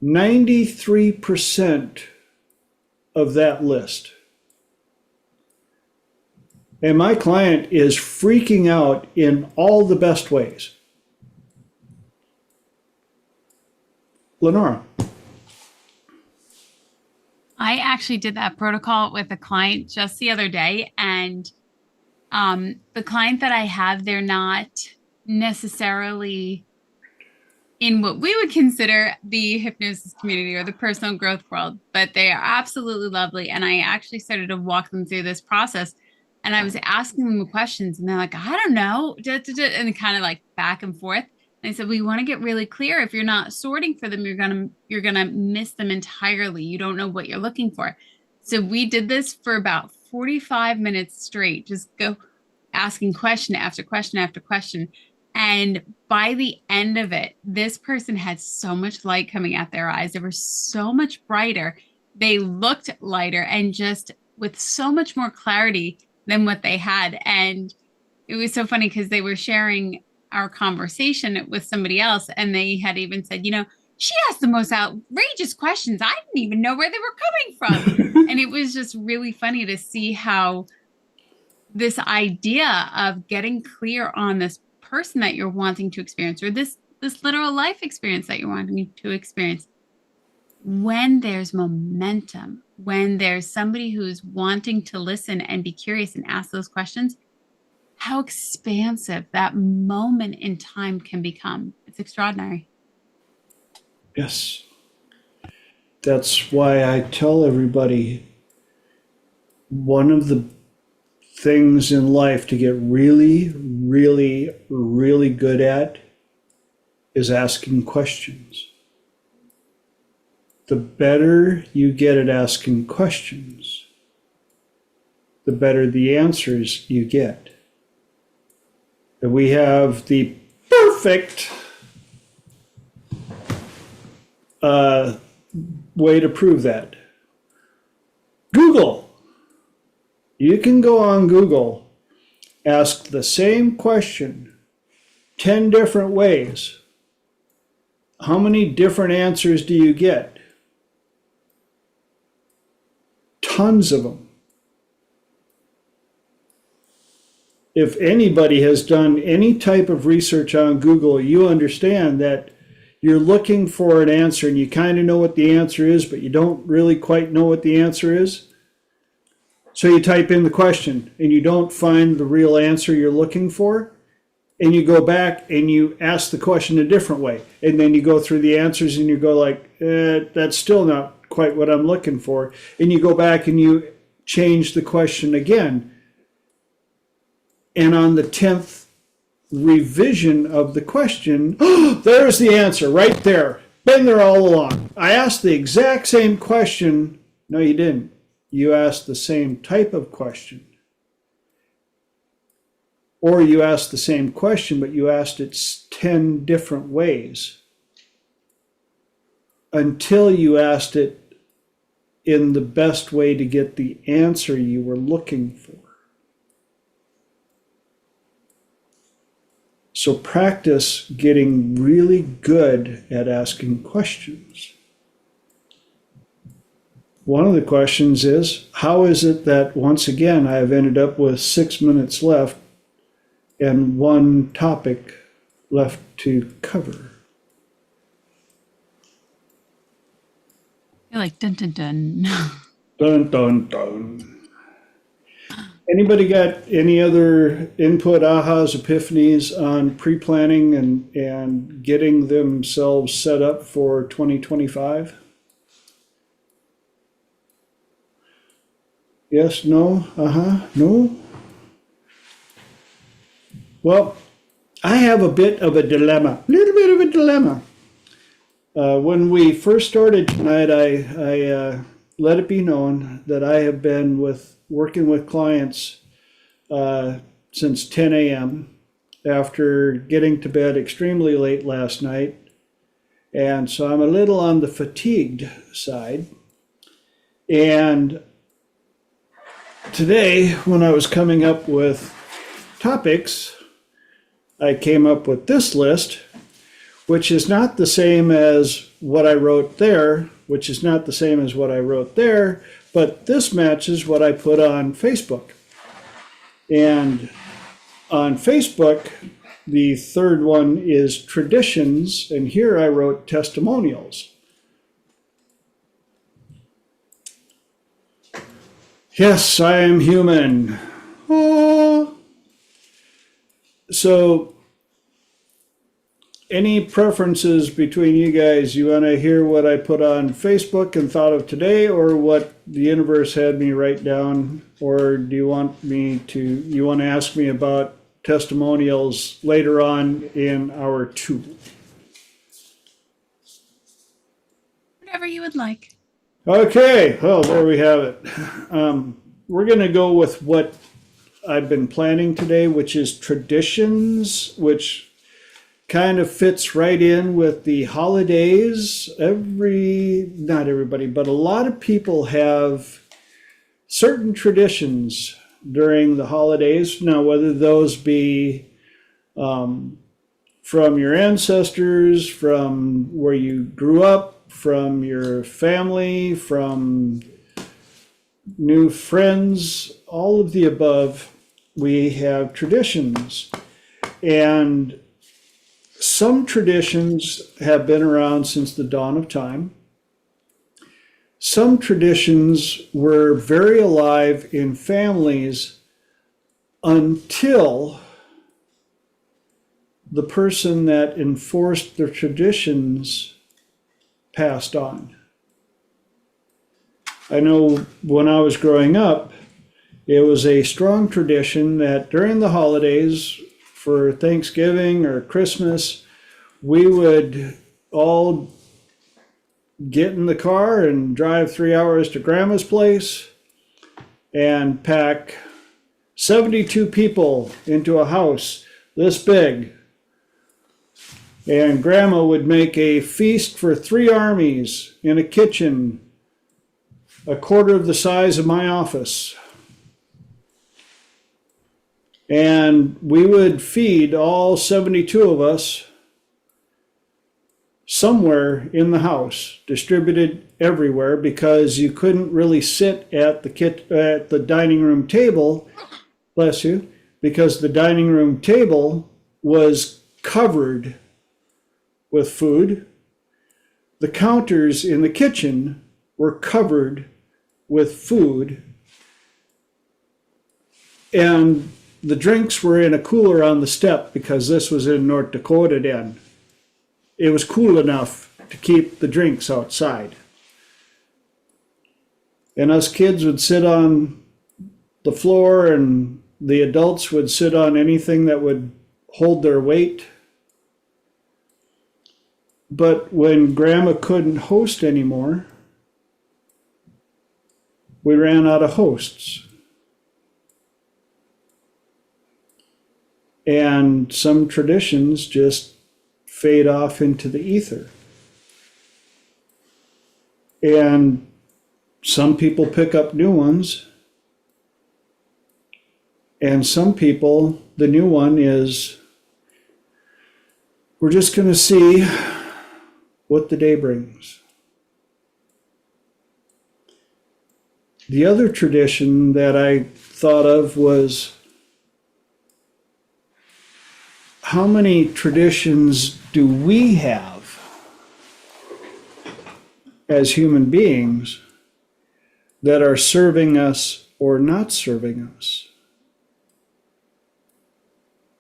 93% of that list. And my client is freaking out in all the best ways. Lenora. I actually did that protocol with a client just the other day, and the client that I have, they're not necessarily in what we would consider the hypnosis community or the personal growth world, but they are absolutely lovely. And I actually started to walk them through this process, and I was asking them questions, and they're like, I don't know, and kind of like back and forth. And I said, we want to get really clear. If you're not sorting for them, you're gonna miss them entirely. You don't know what you're looking for. So we did this for about 45 minutes straight, just go asking question after question after question. And by the end of it, this person had so much light coming out their eyes. They were so much brighter. They looked lighter and just with so much more clarity than what they had. And it was so funny because they were sharing our conversation with somebody else, and they had even said, she asked the most outrageous questions. I didn't even know where they were coming from. And it was just really funny to see how this idea of getting clear on this person that you're wanting to experience, or this literal life experience that you're wanting to experience, when there's momentum, when there's somebody who's wanting to listen and be curious and ask those questions, how expansive that moment in time can become. It's extraordinary. Yes. That's why I tell everybody one of the things in life to get really, really, really good at is asking questions. The better you get at asking questions, the better the answers you get. And we have the perfect way to prove that. Google. You can go on Google, ask the same question 10 different ways. How many different answers do you get? Tons of them. If anybody has done any type of research on Google, you understand that you're looking for an answer and you kind of know what the answer is, but you don't really quite know what the answer is. So you type in the question and you don't find the real answer you're looking for, and you go back and you ask the question a different way, and then you go through the answers and you go like, that's still not quite what I'm looking for, and you go back and you change the question again. And on the 10th revision of the question, there's the answer right there. Been there all along. I asked the exact same question. No, you didn't. You asked the same type of question. Or you asked the same question, but you asked it 10 different ways until you asked it in the best way to get the answer you were looking for. So practice getting really good at asking questions. One of the questions is, how is it that once again I have ended up with 6 minutes left and one topic left to cover? You're like, dun, dun, dun. Dun, dun, dun. Anybody got any other input, ahas, epiphanies on pre-planning and getting themselves set up for 2025? Yes, no, no? Well, I have a bit of a dilemma, little bit of a dilemma. When we first started tonight, I let it be known that I have been working with clients since 10 a.m. after getting to bed extremely late last night. And so I'm a little on the fatigued side. And today, when I was coming up with topics, I came up with this list, which is not the same as what I wrote there, which is not the same as what I wrote there, but this matches what I put on Facebook. And on Facebook, the third one is traditions, and here I wrote testimonials. Yes, I am human. Oh. So, any preferences between you guys? You want to hear what I put on Facebook and thought of today, or what the universe had me write down? Or do you want to ask me about testimonials later on in hour 2? Whatever you would like. Okay, well, there we have it. We're going to go with what I've been planning today, which is traditions, which kind of fits right in with the holidays. Not everybody, but a lot of people have certain traditions during the holidays. Now, whether those be from your ancestors, from where you grew up, from your family, from new friends, all of the above, we have traditions. And some traditions have been around since the dawn of time. Some traditions were very alive in families until the person that enforced the traditions passed on. I know when I was growing up, it was a strong tradition that during the holidays, for Thanksgiving or Christmas, we would all get in the car and drive 3 hours to Grandma's place and pack 72 people into a house this big. And Grandma would make a feast for 3 armies in a kitchen a quarter of the size of my office. And we would feed all 72 of us somewhere in the house, distributed everywhere, because you couldn't really sit at the dining room table, bless you, because the dining room table was covered with food. The counters in the kitchen were covered with food, and the drinks were in a cooler on the step, because this was in North Dakota then. It was cool enough to keep the drinks outside. And us kids would sit on the floor, and the adults would sit on anything that would hold their weight. But when Grandma couldn't host anymore, we ran out of hosts. And some traditions just fade off into the ether. And some people pick up new ones. And some people, the new one is, we're just going to see what the day brings. The other tradition that I thought of was, how many traditions do we have as human beings that are serving us or not serving us?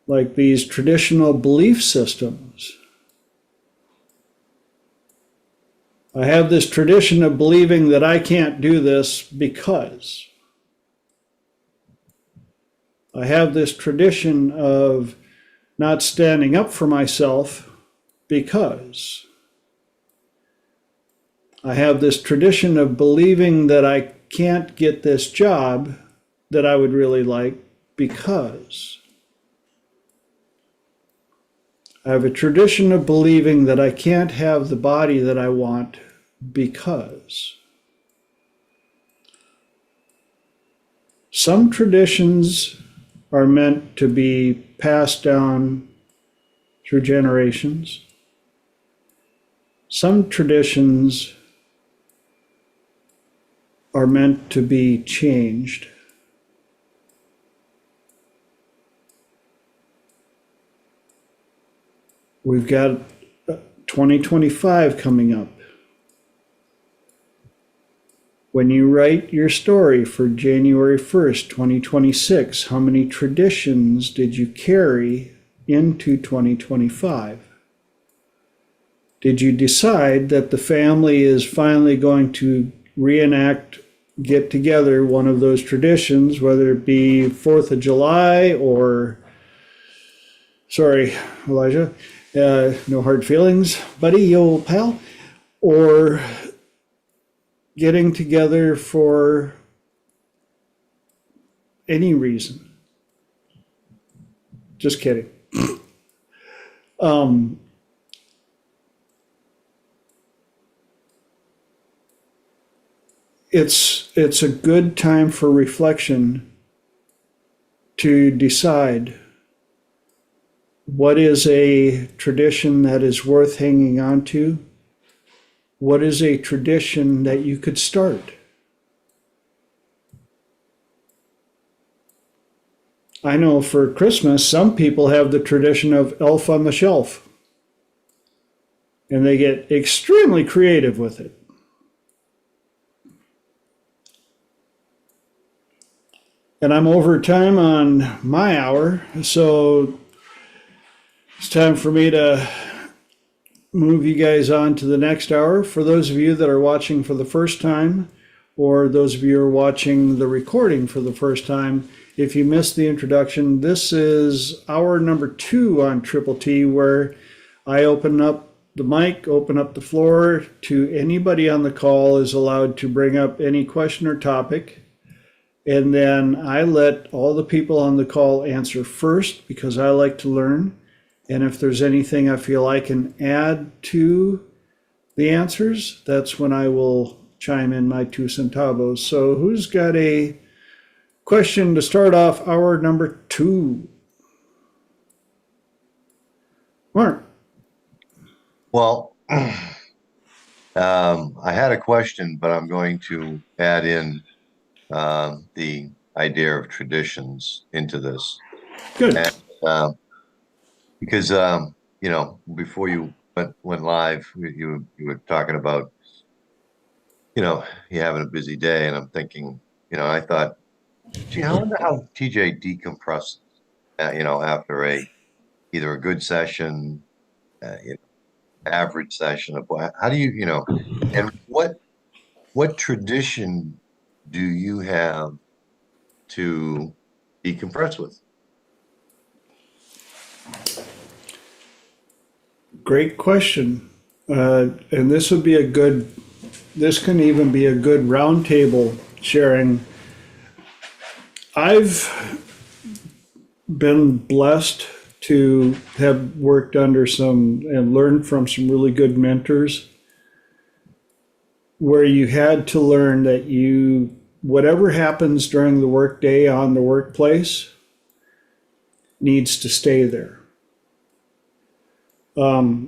Like these traditional belief systems. I have this tradition of believing that I can't do this because. I have this tradition of not standing up for myself because. I have this tradition of believing that I can't get this job that I would really like because. I have a tradition of believing that I can't have the body that I want because. Some traditions are meant to be passed down through generations. Some traditions are meant to be changed. We've got 2025 coming up. When you write your story for January 1st, 2026, how many traditions did you carry into 2025? Did you decide that the family is finally going to get together one of those traditions, whether it be 4th of July or, sorry, Elijah, no hard feelings, buddy, you old pal, or getting together for any reason? Just kidding. It's a good time for reflection to decide what is a tradition that is worth hanging on to. What is a tradition that you could start? I know for Christmas, some people have the tradition of Elf on the Shelf, and they get extremely creative with it. And I'm over time on my hour, so it's time for me to move you guys on to the next hour. For those of you that are watching for the first time, or those of you who are watching the recording for the first time, if you missed the introduction, this is hour number 2 on Triple T, where I open up the mic, open up the floor to anybody on the call is allowed to bring up any question or topic. And then I let all the people on the call answer first because I like to learn. And if there's anything I feel I can add to the answers, that's when I will chime in my 2 centavos. So who's got a question to start off hour number 2? Mark. Well, I had a question, but I'm going to add in the idea of traditions into this. Good. And, because before you went live, you were talking about you having a busy day, and I'm thinking, I thought, gee, I wonder how TJ decompresses, after either a good session, average session of how do you, and what tradition do you have to decompress with? Great question. And this can even be a good roundtable sharing. I've been blessed to have worked under some and learned from some really good mentors where you had to learn that whatever happens during the workday on the workplace needs to stay there.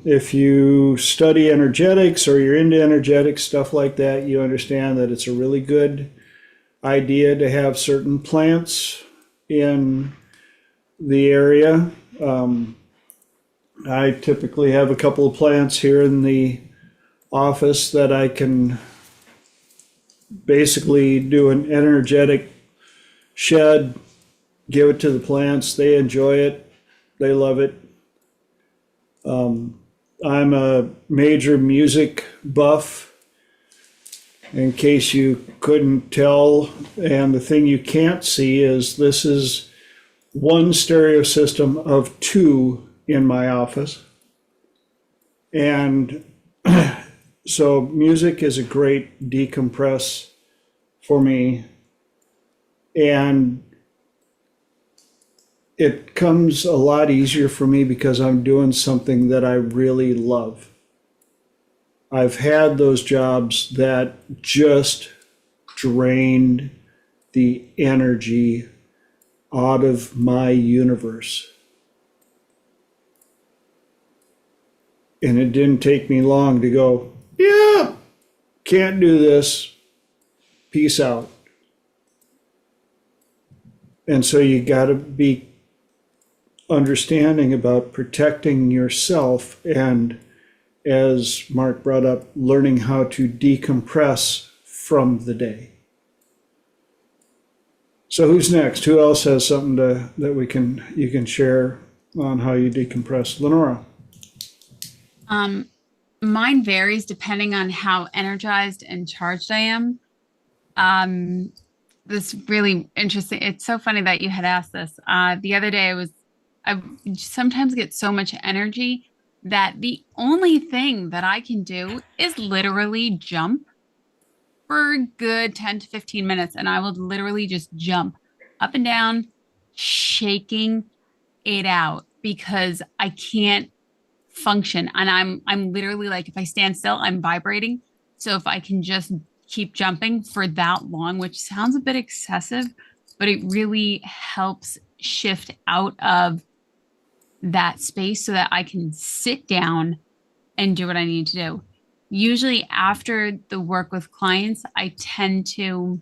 If you study energetics or you're into energetics, stuff like that, you understand that it's a really good idea to have certain plants in the area. I typically have a couple of plants here in the office that I can basically do an energetic shed, give it to the plants. They enjoy it. They love it. I'm a major music buff, in case you couldn't tell. And the thing you can't see is this is one stereo system of 2 in my office. And so music is a great decompress for me. And it comes a lot easier for me because I'm doing something that I really love. I've had those jobs that just drained the energy out of my universe. And it didn't take me long to go, yeah, can't do this. Peace out. And so you got to be understanding about protecting yourself and, as Mark brought up, learning how to decompress from the day. So who's next? Who else has something that you can share on how you decompress? Lenora. Mine varies depending on how energized and charged I am. Um, this really interesting. It's so funny that you had asked this. The other day I sometimes get so much energy that the only thing that I can do is literally jump for a good 10 to 15 minutes. And I will literally just jump up and down, shaking it out because I can't function. And I'm literally like, if I stand still, I'm vibrating. So if I can just keep jumping for that long, which sounds a bit excessive, but it really helps shift out of that space so that I can sit down and do what I need to do. Usually after the work with clients, I tend to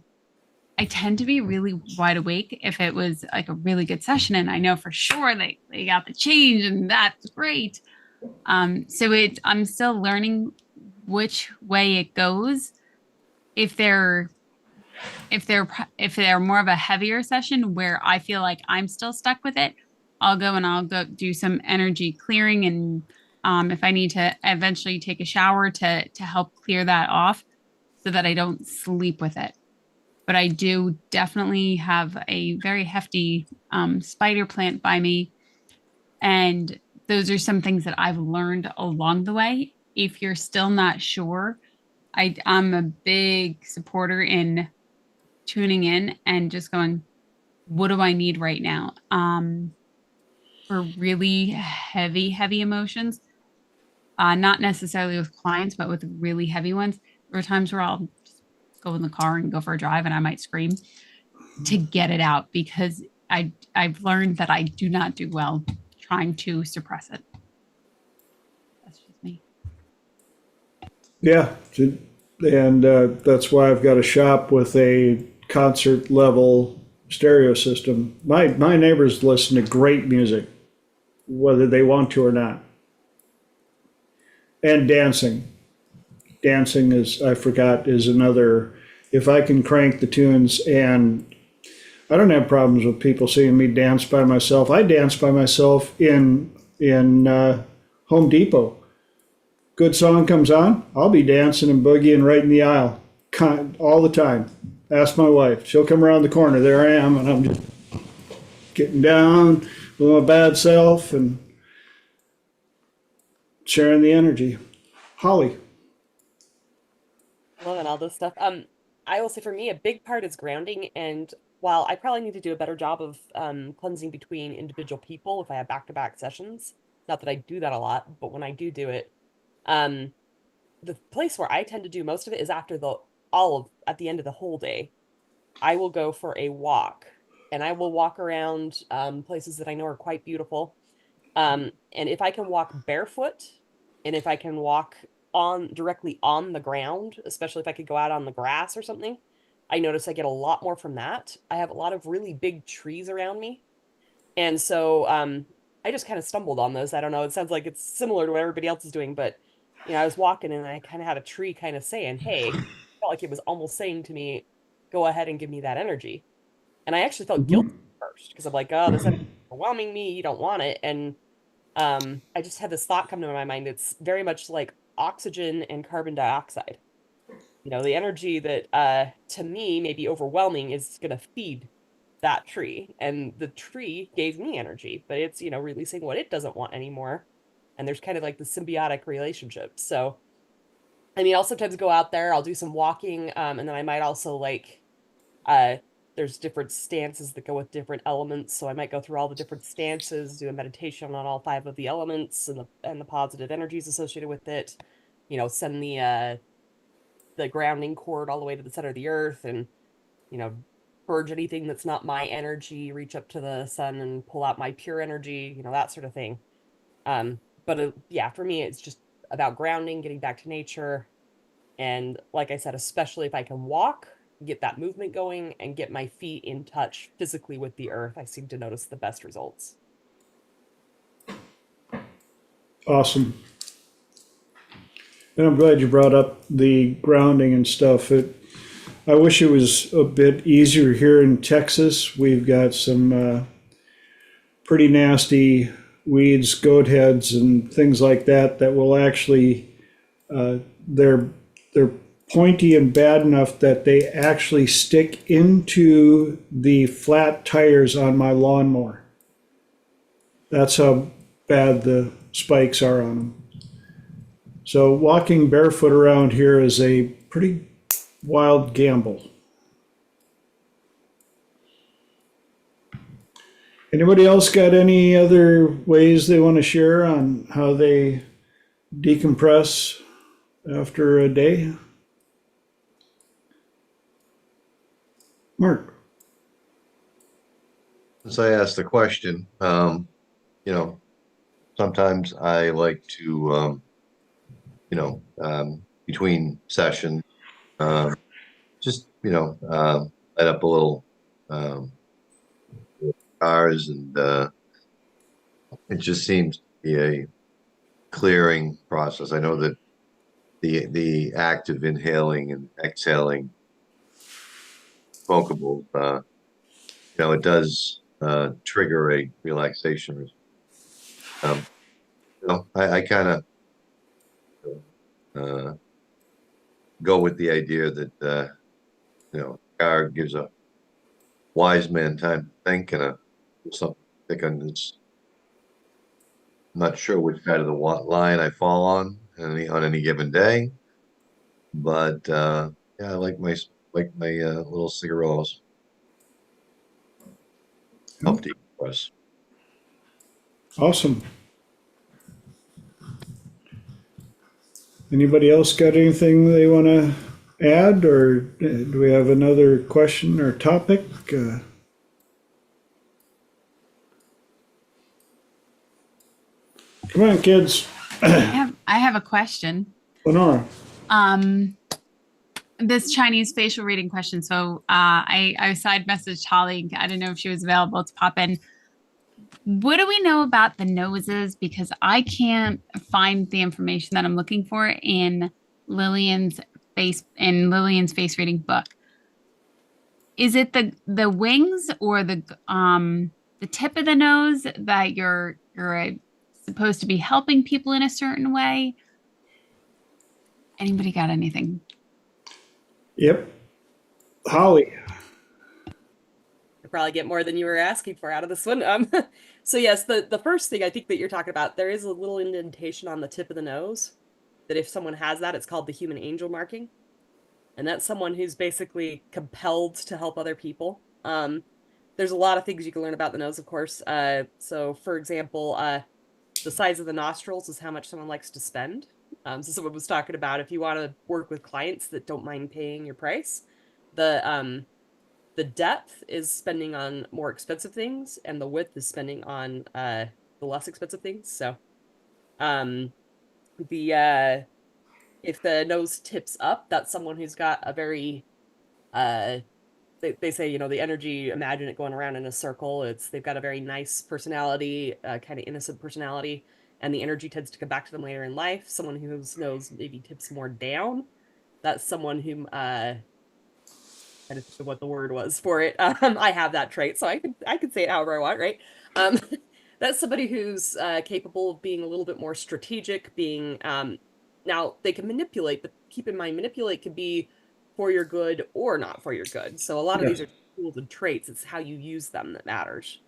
be really wide awake if it was like a really good session and I know for sure they got the change and that's great. I'm still learning which way it goes. If they're if they're more of a heavier session where I feel like I'm still stuck with it, I'll go do some energy clearing and if I need to eventually take a shower to help clear that off so that I don't sleep with it. But I do definitely have a very hefty spider plant by me, and those are some things that I've learned along the way. If you're still not sure, I'm a big supporter in tuning in and just going, what do I need right now? For really heavy emotions, not necessarily with clients, but with really heavy ones. There are times where I'll just go in the car and go for a drive and I might scream to get it out because I've learned that I do not do well trying to suppress it. That's just me. Yeah, and that's why I've got a shop with a concert level stereo system. My neighbors listen to great music, whether they want to or not. And dancing. Dancing is, I forgot, is another. If I can crank the tunes, and I don't have problems with people seeing me dance by myself. I dance by myself in Home Depot. Good song comes on, I'll be dancing and boogieing right in the aisle all the time. Ask my wife. She'll come around the corner. There I am, and I'm just getting down with my bad self and sharing the energy. Holly. Loving all this stuff. I will say for me, a big part is grounding. And while I probably need to do a better job of cleansing between individual people if I have back-to-back sessions, not that I do that a lot, but when I do it, um, the place where I tend to do most of it is after at the end of the whole day. I will go for a walk and I will walk around places that I know are quite beautiful. And if I can walk barefoot and if I can walk on directly on the ground, especially if I could go out on the grass or something, I notice I get a lot more from that. I have a lot of really big trees around me. And so I just kind of stumbled on those. I don't know. It sounds like it's similar to what everybody else is doing, but I was walking and I kind of had a tree kind of saying, "Hey," felt like it was almost saying to me, "Go ahead and give me that energy." And I actually felt guilty Mm-hmm. first because I'm like, "Oh, this energy is overwhelming me. You don't want it." And I just had this thought come to my mind. It's very much like oxygen and carbon dioxide. The energy that to me may be overwhelming is going to feed that tree. And the tree gave me energy, but it's, releasing what it doesn't want anymore. And there's kind of like the symbiotic relationship. So, I mean, I'll sometimes go out there, I'll do some walking, and then I might also uh, there's different stances that go with different elements. So I might go through all the different stances, do a meditation on all five of the elements and the positive energies associated with it. Send the grounding cord all the way to the center of the earth, and you know purge anything that's not my energy. Reach up to the sun and pull out my pure energy. That sort of thing. But yeah, for me, it's just about grounding, getting back to nature. And like I said, especially if I can walk, get that movement going and get my feet in touch physically with the earth, I seem to notice the best results. Awesome. And I'm glad you brought up the grounding and stuff. I wish it was a bit easier here in Texas. We've got some pretty nasty weeds, goat heads, and things like that that will actually they're pointy and bad enough that they actually stick into the flat tires on my lawnmower. That's how bad the spikes are on them. So walking barefoot around here is a pretty wild gamble. Anybody else got any other ways they want to share on how they decompress after a day? Mark. Since I asked the question, you know, sometimes I like to, between sessions, just, light up a little cars, and it just seems to be a clearing process. I know that the act of inhaling and exhaling smokables, it does trigger a relaxation. I kind of go with the idea that car gives a wise man time to think, and something to think on. I'm not sure which side of the line I fall on any given day, but yeah, I like my little cigarillos. Help decompress. Awesome. Anybody else got anything they want to add, or do we have another question or topic? Come on, kids. I have a question. Lenora. This Chinese facial reading question. So I side messaged Holly. I didn't know if she was available to pop in. What do we know about the noses? Because I can't find the information that I'm looking for in Lillian's face reading book. Is it the wings or the tip of the nose that you're supposed to be helping people in a certain way? Anybody got anything? Yep. Holly. I probably get more than you were asking for out of this one. So yes, the first thing I think that you're talking about, there is a little indentation on the tip of the nose that if someone has that, it's called the human angel marking. And that's someone who's basically compelled to help other people. There's a lot of things you can learn about the nose, of course. So for example, the size of the nostrils is how much someone likes to spend. So someone was talking about if you want to work with clients that don't mind paying your price, the depth is spending on more expensive things, and the width is spending on the less expensive things. So, if the nose tips up, that's someone who's got a very they say, the energy, imagine it going around in a circle. They've got a very nice personality, kind of innocent personality, and the energy tends to come back to them later in life. Someone whose nose maybe tips more down, that's someone who I don't know what the word was for it. I have that trait, so I could say it however I want, right? That's somebody who's capable of being a little bit more strategic, being now they can manipulate, but keep in mind, manipulate can be for your good or not for your good. So a lot of these are tools and traits. It's how you use them that matters.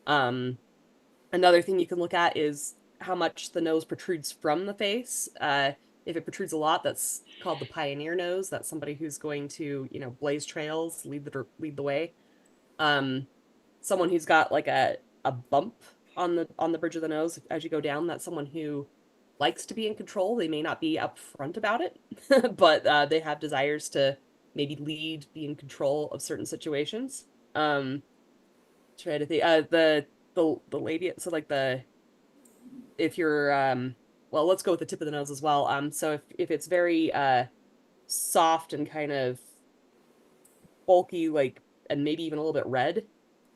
Another thing you can look at is how much the nose protrudes from the face. If it protrudes a lot, that's called the pioneer nose. That's somebody who's going to, blaze trails, lead the way. Someone who's got like a bump on the bridge of the nose as you go down, that's someone who likes to be in control. They may not be upfront about it, but they have desires to maybe lead, be in control of certain situations. Try to think. The lady. So like if you're well, let's go with the tip of the nose as well. So if it's very soft and kind of bulky, like, and maybe even a little bit red,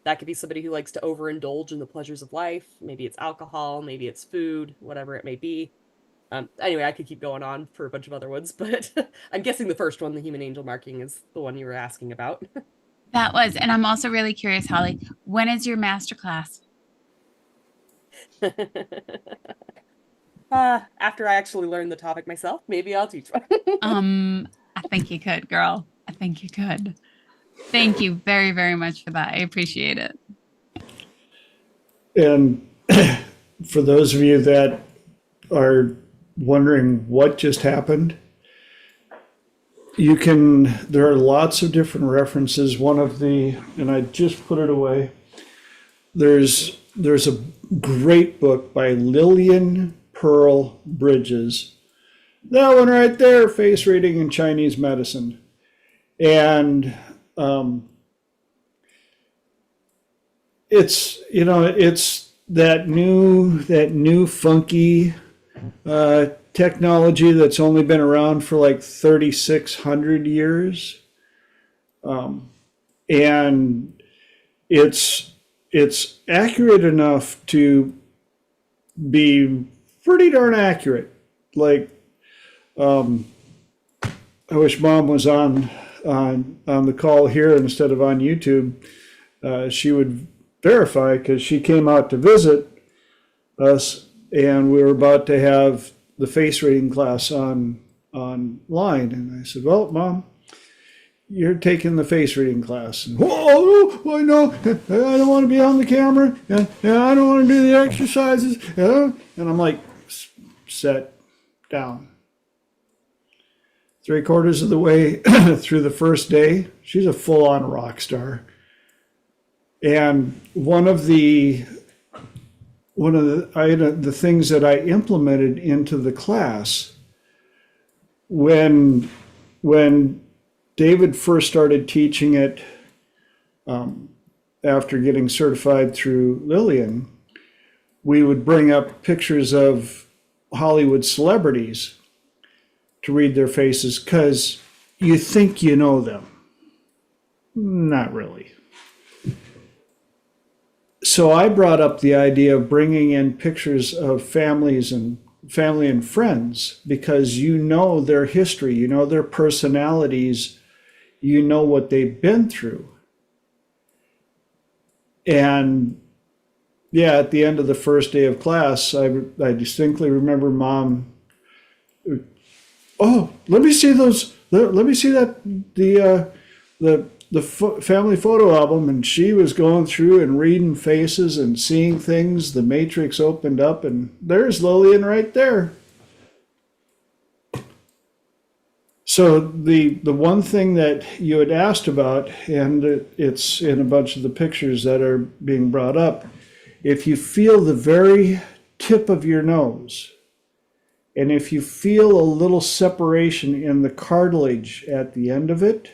that could be somebody who likes to overindulge in the pleasures of life. Maybe it's alcohol, maybe it's food, whatever it may be. Anyway, I could keep going on for a bunch of other ones, but I'm guessing the first one, the human angel marking, is the one you were asking about. That was, and I'm also really curious, Holly, when is your master class? After I actually learn the topic myself, maybe I'll teach one. I think you could, girl. I think you could. Thank you very, very much for that. I appreciate it. And for those of you that are wondering what just happened, there are lots of different references. And I just put it away. There's a great book by Lillian Pearl Bridges. That one right there, Face Reading in Chinese Medicine. And it's that new funky technology that's only been around for like 3,600 years, and it's accurate enough to be pretty darn accurate. Like, I wish Mom was on the call here instead of on YouTube. She would verify, because she came out to visit us, and we were about to have the face reading class online. And I said, well, Mom, you're taking the face reading class. And, I know, I don't want to be on the camera, and I don't want to do the exercises. And I'm like, set down. 3/4 of the way through the first day, she's a full-on rock star. And one of the things that I implemented into the class when David first started teaching it, after getting certified through Lillian, we would bring up pictures of Hollywood celebrities to read their faces, because you think you know them. Not really. So I brought up the idea of bringing in pictures of family and friends, because you know their history, you know their personalities, you know what they've been through. And yeah, at the end of the first day of class, I distinctly remember Mom, oh, let me see the family photo album, and she was going through and reading faces and seeing things. The matrix opened up, and there's Lillian right there. So the one thing that you had asked about, and it's in a bunch of the pictures that are being brought up, if you feel the very tip of your nose, and if you feel a little separation in the cartilage at the end of it,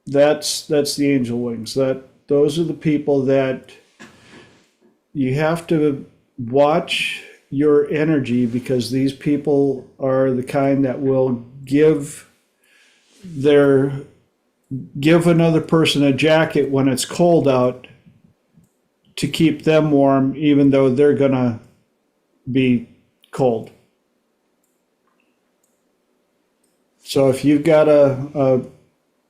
that's the angel wings. Those are the people that you have to watch your energy, because these people are the kind that will give another person a jacket when it's cold out to keep them warm, even though they're gonna be cold. So if you've got a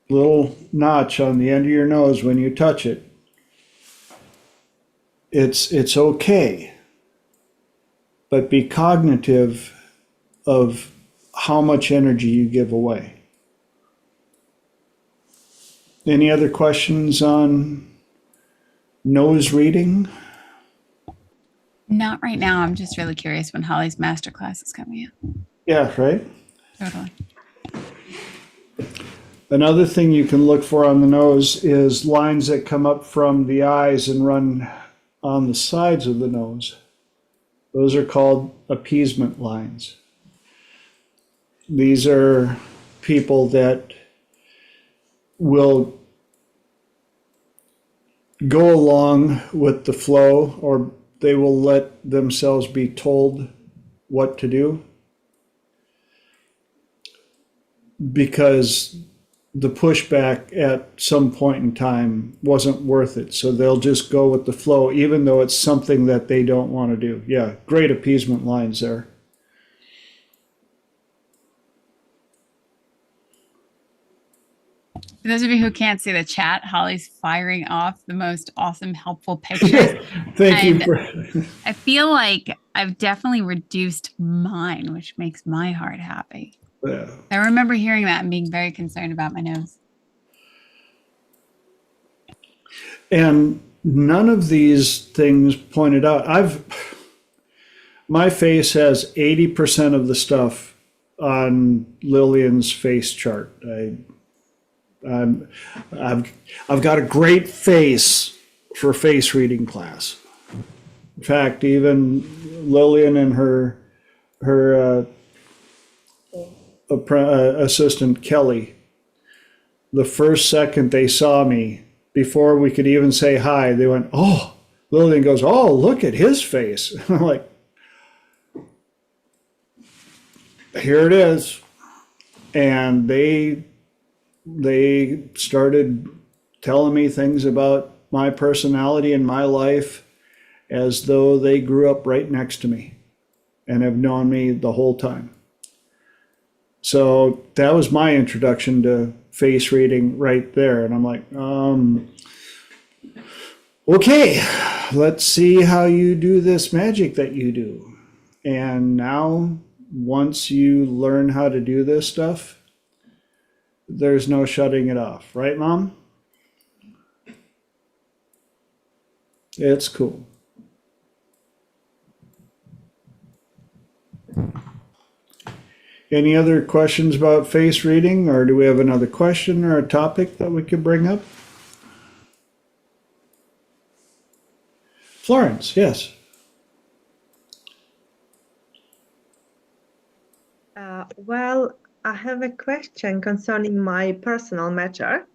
little notch on the end of your nose when you touch it, it's okay. But be cognitive of how much energy you give away. Any other questions on nose reading? Not right now. I'm just really curious when Holly's masterclass is coming in. Yeah, right? Totally. Another thing you can look for on the nose is lines that come up from the eyes and run on the sides of the nose. Those are called appeasement lines. These are people that will go along with the flow, or they will let themselves be told what to do, because the pushback at some point in time wasn't worth it. So they'll just go with the flow, even though it's something that they don't want to do. Yeah, great appeasement lines there. For those of you who can't see the chat, Holly's firing off the most awesome, helpful pictures. Thank you. I feel like I've definitely reduced mine, which makes my heart happy. Yeah. I remember hearing that and being very concerned about my nose. And none of these things pointed out. My face has 80% of the stuff on Lillian's face chart. I've got a great face for face reading class. In fact, even Lillian and her assistant Kelly, the first second they saw me, before we could even say hi, they went, "Oh," Lillian goes, "Oh, look at his face." I'm like, here it is. And they started telling me things about my personality and my life as though they grew up right next to me and have known me the whole time. So that was my introduction to face reading right there. And I'm like, okay, let's see how you do this magic that you do. And now, once you learn how to do this stuff, there's no shutting it off. Right, Mom? It's cool. Any other questions about face reading, or do we have another question or a topic that we could bring up? Florence, yes. Well, I have a question concerning my personal matter.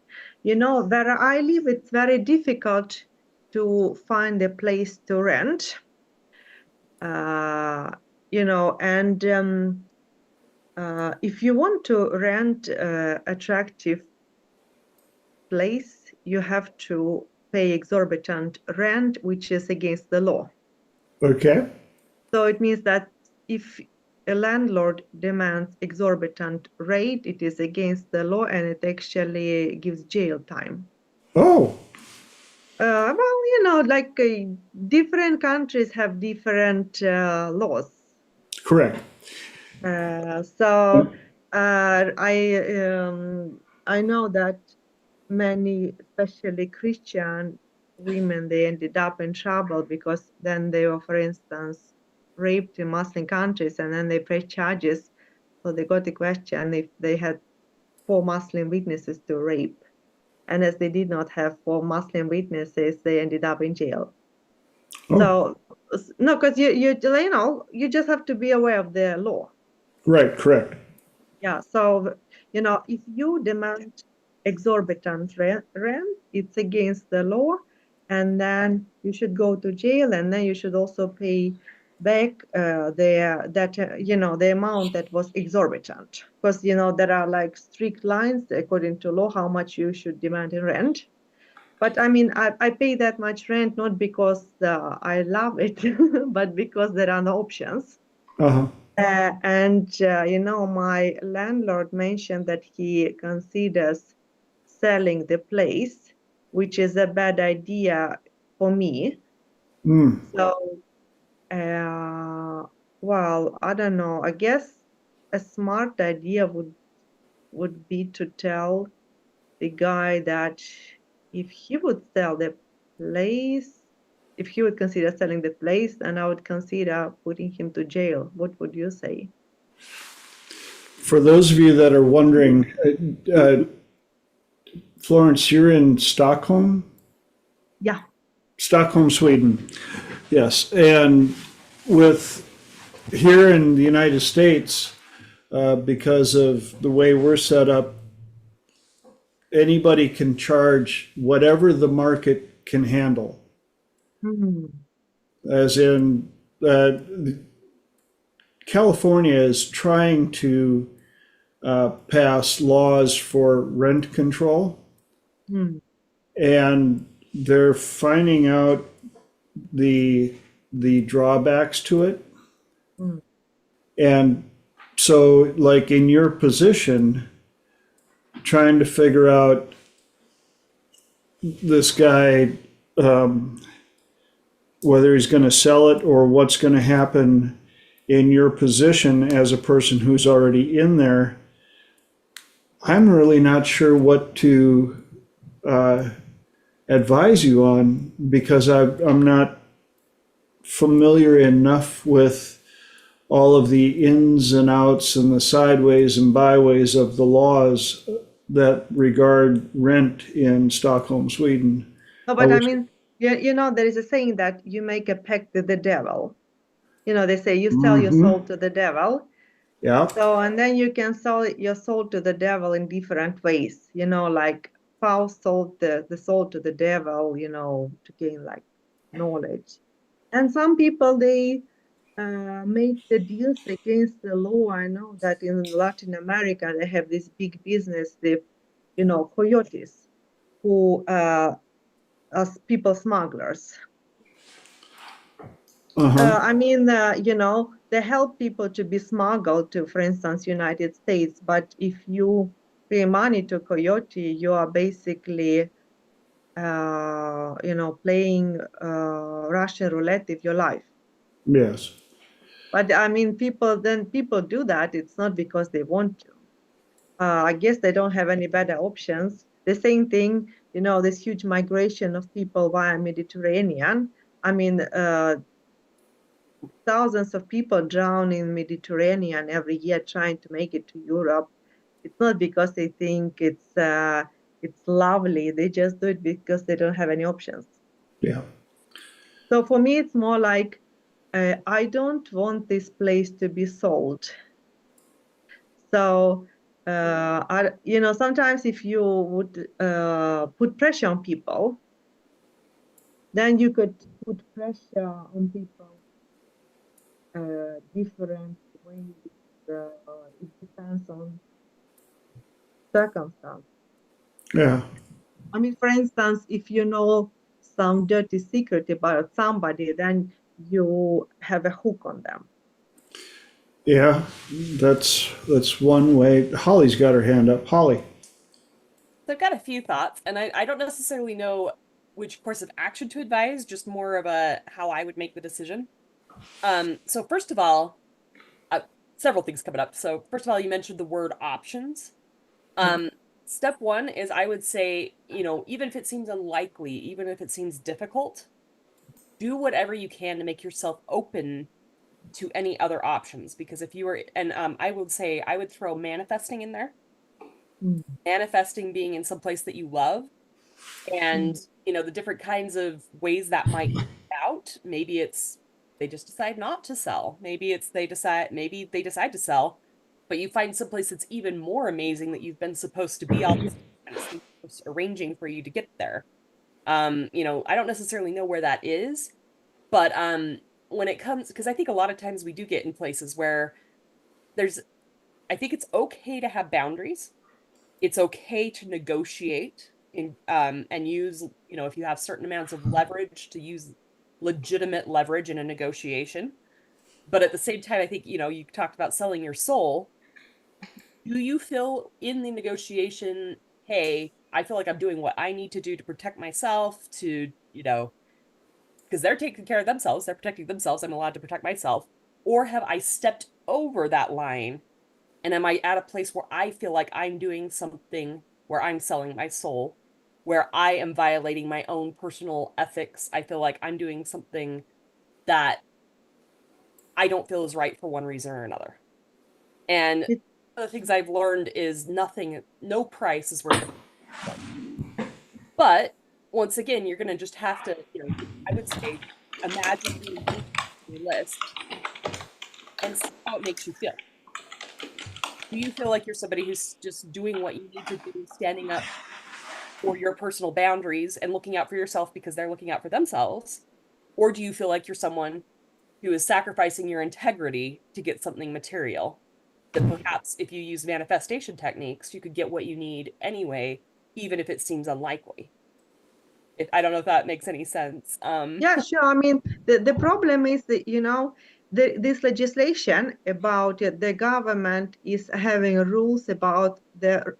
You know, where I live, it's very difficult to find a place to rent. You know, and if you want to rent attractive place, you have to pay exorbitant rent, which is against the law. Okay. So it means that if a landlord demands exorbitant rate, it is against the law and it actually gives jail time. Oh, Well, you know, like different countries have different laws. correct. So I know that many, especially Christian women, they ended up in trouble because then they were, for instance, raped in Muslim countries and then they press charges. So they got the question if they had 4 Muslim witnesses to rape. And as they did not have 4 Muslim witnesses, they ended up in jail. Oh. So no, because you know, you just have to be aware of the law. Right, correct. Yeah, so you know, if you demand exorbitant rent, it's against the law, and then you should go to jail, and then you should also pay back you know, the amount that was exorbitant, because you know there are like strict lines according to law how much you should demand in rent. But I mean, I pay that much rent not because I love it, but because there are no options. Uh-huh. You know, my landlord mentioned that he considers selling the place, which is a bad idea for me. Mm. So, well, I don't know. I guess a smart idea would be to tell the guy that if he would sell the place, if he would consider selling the place, then I would consider putting him to jail. What would you say? For those of you that are wondering, Florence, you're in Stockholm? Yeah. Stockholm, Sweden. Yes. And with here in the United States, because of the way we're set up, anybody can charge whatever the market can handle. Hmm. as in California is trying to pass laws for rent control, Mm, and they're finding out the drawbacks to it. mm, And so, like in your position, trying to figure out this guy, whether he's going to sell it or what's going to happen in your position as a person who's already in there, I'm really not sure what to advise you on because I'm not familiar enough with all of the ins and outs and the sideways and byways of the laws that regard rent in Stockholm, Sweden. No, I but I wish, mean, you know, there is a saying that you make a pact with the devil. You know, they say you sell your hmm soul to the devil. yeah, So, and then you can sell your soul to the devil in different ways, you know, like Faust sold the soul to the devil, you know, to gain like knowledge. And some people, they make the deals against the law. I know that in Latin America, they have this big business, the, you know, coyotes who as people smugglers. uh-huh, I mean, you know, they help people to be smuggled to, for instance, United States. But if you pay money to Coyote, you are basically, you know, playing Russian roulette with your life. yes, But I mean, people do that. It's not because they want to. I guess they don't have any better options. The same thing, you know, this huge migration of people via Mediterranean. I mean, thousands of people drown in Mediterranean every year trying to make it to Europe. It's not because they think it's lovely. They just do it because they don't have any options. yeah, So for me, it's more like I don't want this place to be sold. So you know, sometimes if you would put pressure on people, then you could put pressure on people different ways. It depends on circumstance. yeah, I mean, for instance, if you know some dirty secret about somebody, then you have a hook on them. yeah. That's one way. Holly's got her hand up. Holly. So I've got a few thoughts, and I don't necessarily know which course of action to advise, just more of a how I would make the decision. So first of all, uh, several things coming up. So first of all, you mentioned the word options. Um, Step one is I would say, you know, even if it seems unlikely, even if it seems difficult, do whatever you can to make yourself open to any other options. Because if you were, and I would say I would throw manifesting in there, Mm, manifesting being in some place that you love, and mm, you know the different kinds of ways that might work out. Maybe it's they just decide not to sell. Maybe they decide to sell, but you find someplace that's even more amazing that you've been supposed to be all this time, and it's the universe arranging for you to get there. You know, I don't necessarily know where that is, but when it comes, because I think a lot of times we do get in places where there's, I think it's okay to have boundaries. It's okay to negotiate and use, you know, if you have certain amounts of leverage, to use legitimate leverage in a negotiation. But at the same time, I think, you know, you talked about selling your soul. Do you feel in the negotiation, hey, I feel like I'm doing what I need to do to protect myself, to, you know, because they're taking care of themselves, they're protecting themselves, I'm allowed to protect myself? Or have I stepped over that line, and am I at a place where I feel like I'm doing something where I'm selling my soul, where I am violating my own personal ethics? I feel like I'm doing something that I don't feel is right for one reason or another. And it- one of the things I've learned is no price is worth it. But once again, you're going to just have to, you know, I would say, imagine doing your list and see how it makes you feel. Do you feel like you're somebody who's just doing what you need to do, standing up for your personal boundaries and looking out for yourself because they're looking out for themselves? Or do you feel like you're someone who is sacrificing your integrity to get something material? That perhaps if you use manifestation techniques, you could get what you need anyway, even if it seems unlikely. I don't know if that makes any sense. Yeah, sure. I mean, the problem is that, this legislation about the government is having rules about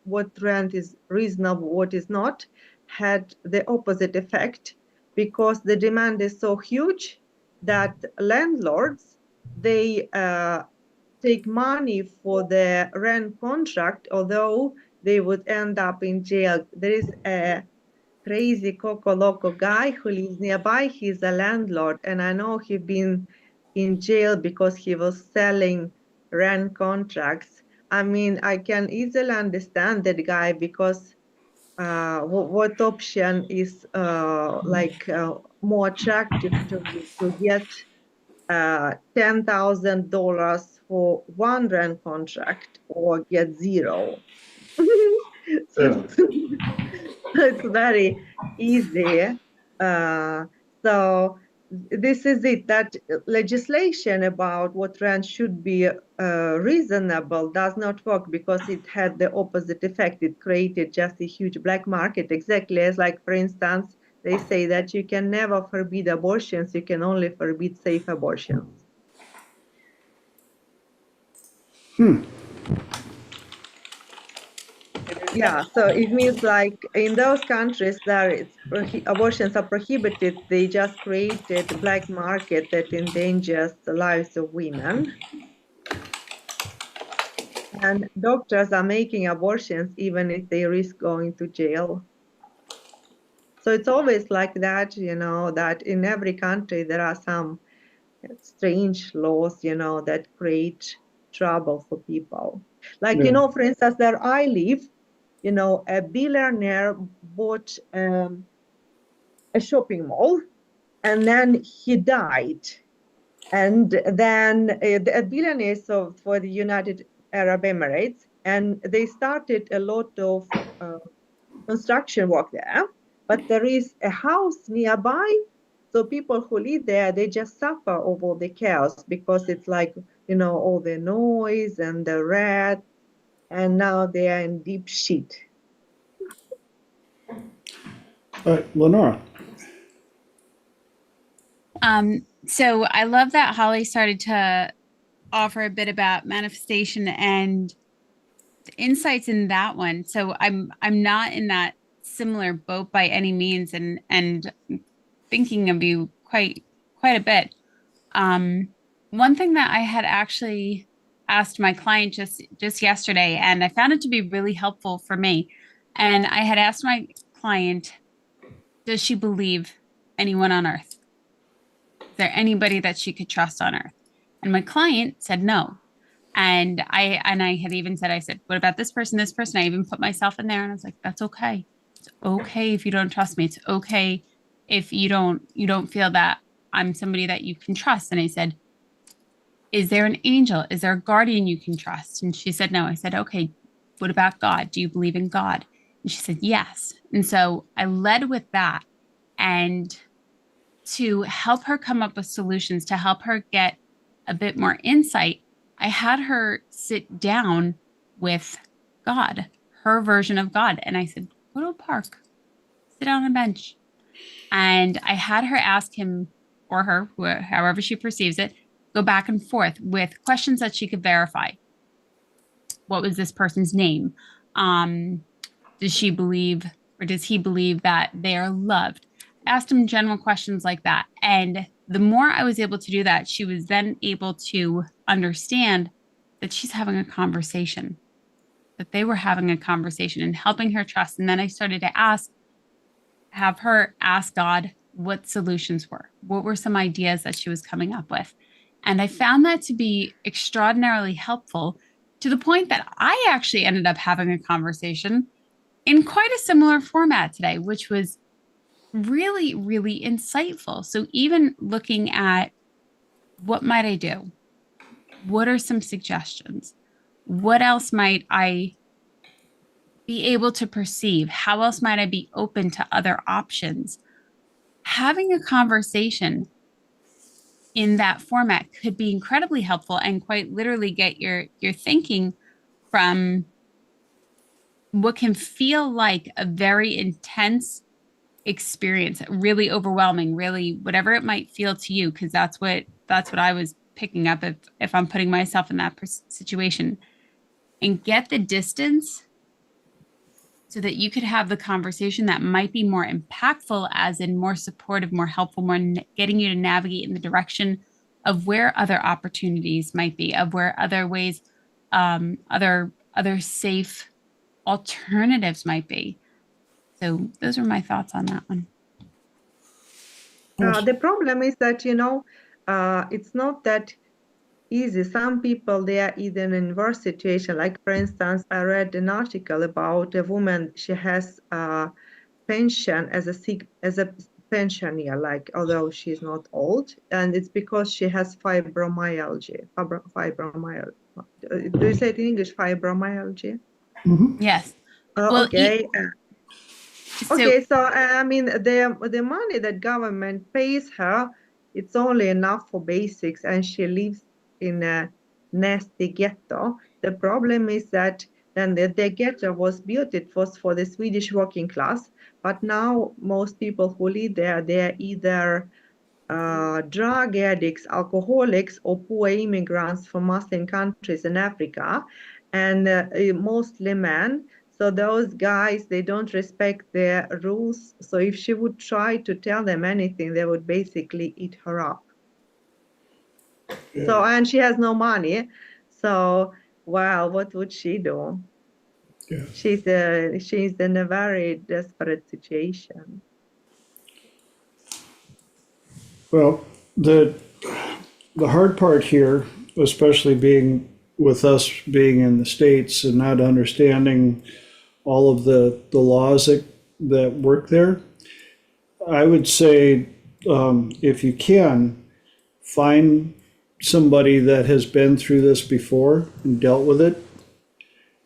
what rent is reasonable, what is not, had the opposite effect because the demand is so huge that landlords, they take money for the rent contract, although they would end up in jail. There is a crazy Coco Loco guy who lives nearby. He's a landlord, and I know he's been in jail because he was selling rent contracts. I mean, I can easily understand that guy because what option is more attractive to get $10,000 for one rent contract or get zero? Yeah. It's very easy. Uh, so this is it, that legislation about what rent should be reasonable does not work because it had the opposite effect. It created just a huge black market, exactly as, like, for instance, they say that you can never forbid abortions, you can only forbid safe abortions. Yeah, so it means like in those countries that abortions are prohibited, they just created a black market that endangers the lives of women. And doctors are making abortions even if they risk going to jail. So it's always like that, that in every country there are some strange laws, that create trouble for people. Like, Yeah. for instance, where I live, a billionaire bought a shopping mall and then he died. And then the billionaires for the United Arab Emirates, and they started a lot of construction work there, but there is a house nearby. So people who live there, they just suffer over the chaos because it's like, all the noise and the rat, and now they are in deep shit. Lenora. So I love that Holly started to offer a bit about manifestation and insights in that one. So I'm not in that similar boat by any means, and thinking of you quite a bit. One thing that I had actually asked my client just yesterday, and I found it to be really helpful for me. And I had asked my client, does she believe anyone on earth? Is there anybody that she could trust on earth? And my client said no. And I had even said, I said, what about this person, this person? I even put myself in there and I was like, that's okay. It's okay if you don't trust me. It's okay if you don't feel that I'm somebody that you can trust. And I said, is there an angel? Is there a guardian you can trust? And she said, no. I said, okay, what about God? Do you believe in God? And she said, yes. And so I led with that. And to help her come up with solutions, to help her get a bit more insight, I had her sit down with God, her version of God. And I said, go to a park, sit on a bench. And I had her ask him or her, however she perceives it, go back and forth with questions that she could verify. What was this person's name? Does she believe, or does he believe that they are loved? Asked him general questions like that. And the more I was able to do that, she was then able to understand that she's having a conversation, that they were having a conversation and helping her trust. And then I started to have her ask God what solutions were. What were some ideas that she was coming up with? And I found that to be extraordinarily helpful, to the point that I actually ended up having a conversation in quite a similar format today, which was really, really insightful. So even looking at what might I do? What are some suggestions? What else might I be able to perceive? How else might I be open to other options? Having a conversation in that format could be incredibly helpful and quite literally get your thinking from what can feel like a very intense experience, really overwhelming, really whatever it might feel to you, because that's what I was picking up if I'm putting myself in that situation, and get the distance so that you could have the conversation that might be more impactful, as in more supportive, more helpful, more getting you to navigate in the direction of where other opportunities might be, of where other ways, other safe alternatives might be. So those are my thoughts on that one. The problem is that, it's not that easy. Some people, they are either in worse situation. Like, for instance, I read an article about a woman. She has a pension as a pensioner, like, although she's not old, and it's because she has fibromyalgia. Fibromyalgia. Do you say it in English, fibromyalgia? Yes. Oh, okay. So, Okay, so I mean, the money that government pays her, it's only enough for basics, and she lives in a nasty ghetto. The problem is that then the ghetto was built, it was for the Swedish working class, but now most people who live there, they're either drug addicts, alcoholics, or poor immigrants from Muslim countries in Africa, and mostly men. So those guys, they don't respect their rules. So if she would try to tell them anything, they would basically eat her up. Yeah. So, and she has no money. So, well, what would she do? Yeah. She's in a very desperate situation. Well, the hard part here, especially being with us being in the States and not understanding all of the laws that work there, I would say if you can, find somebody that has been through this before and dealt with it,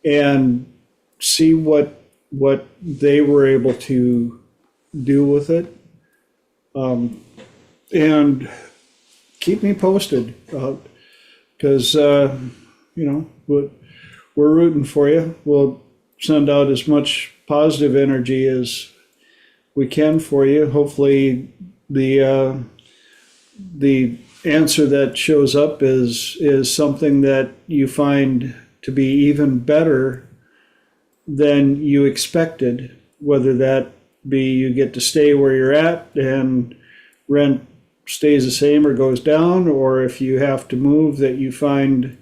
and see what they were able to do with it, and keep me posted, because we're rooting for you. We'll send out as much positive energy as we can for you. Hopefully the answer that shows up is something that you find to be even better than you expected, whether that be you get to stay where you're at and rent stays the same or goes down, or if you have to move, that you find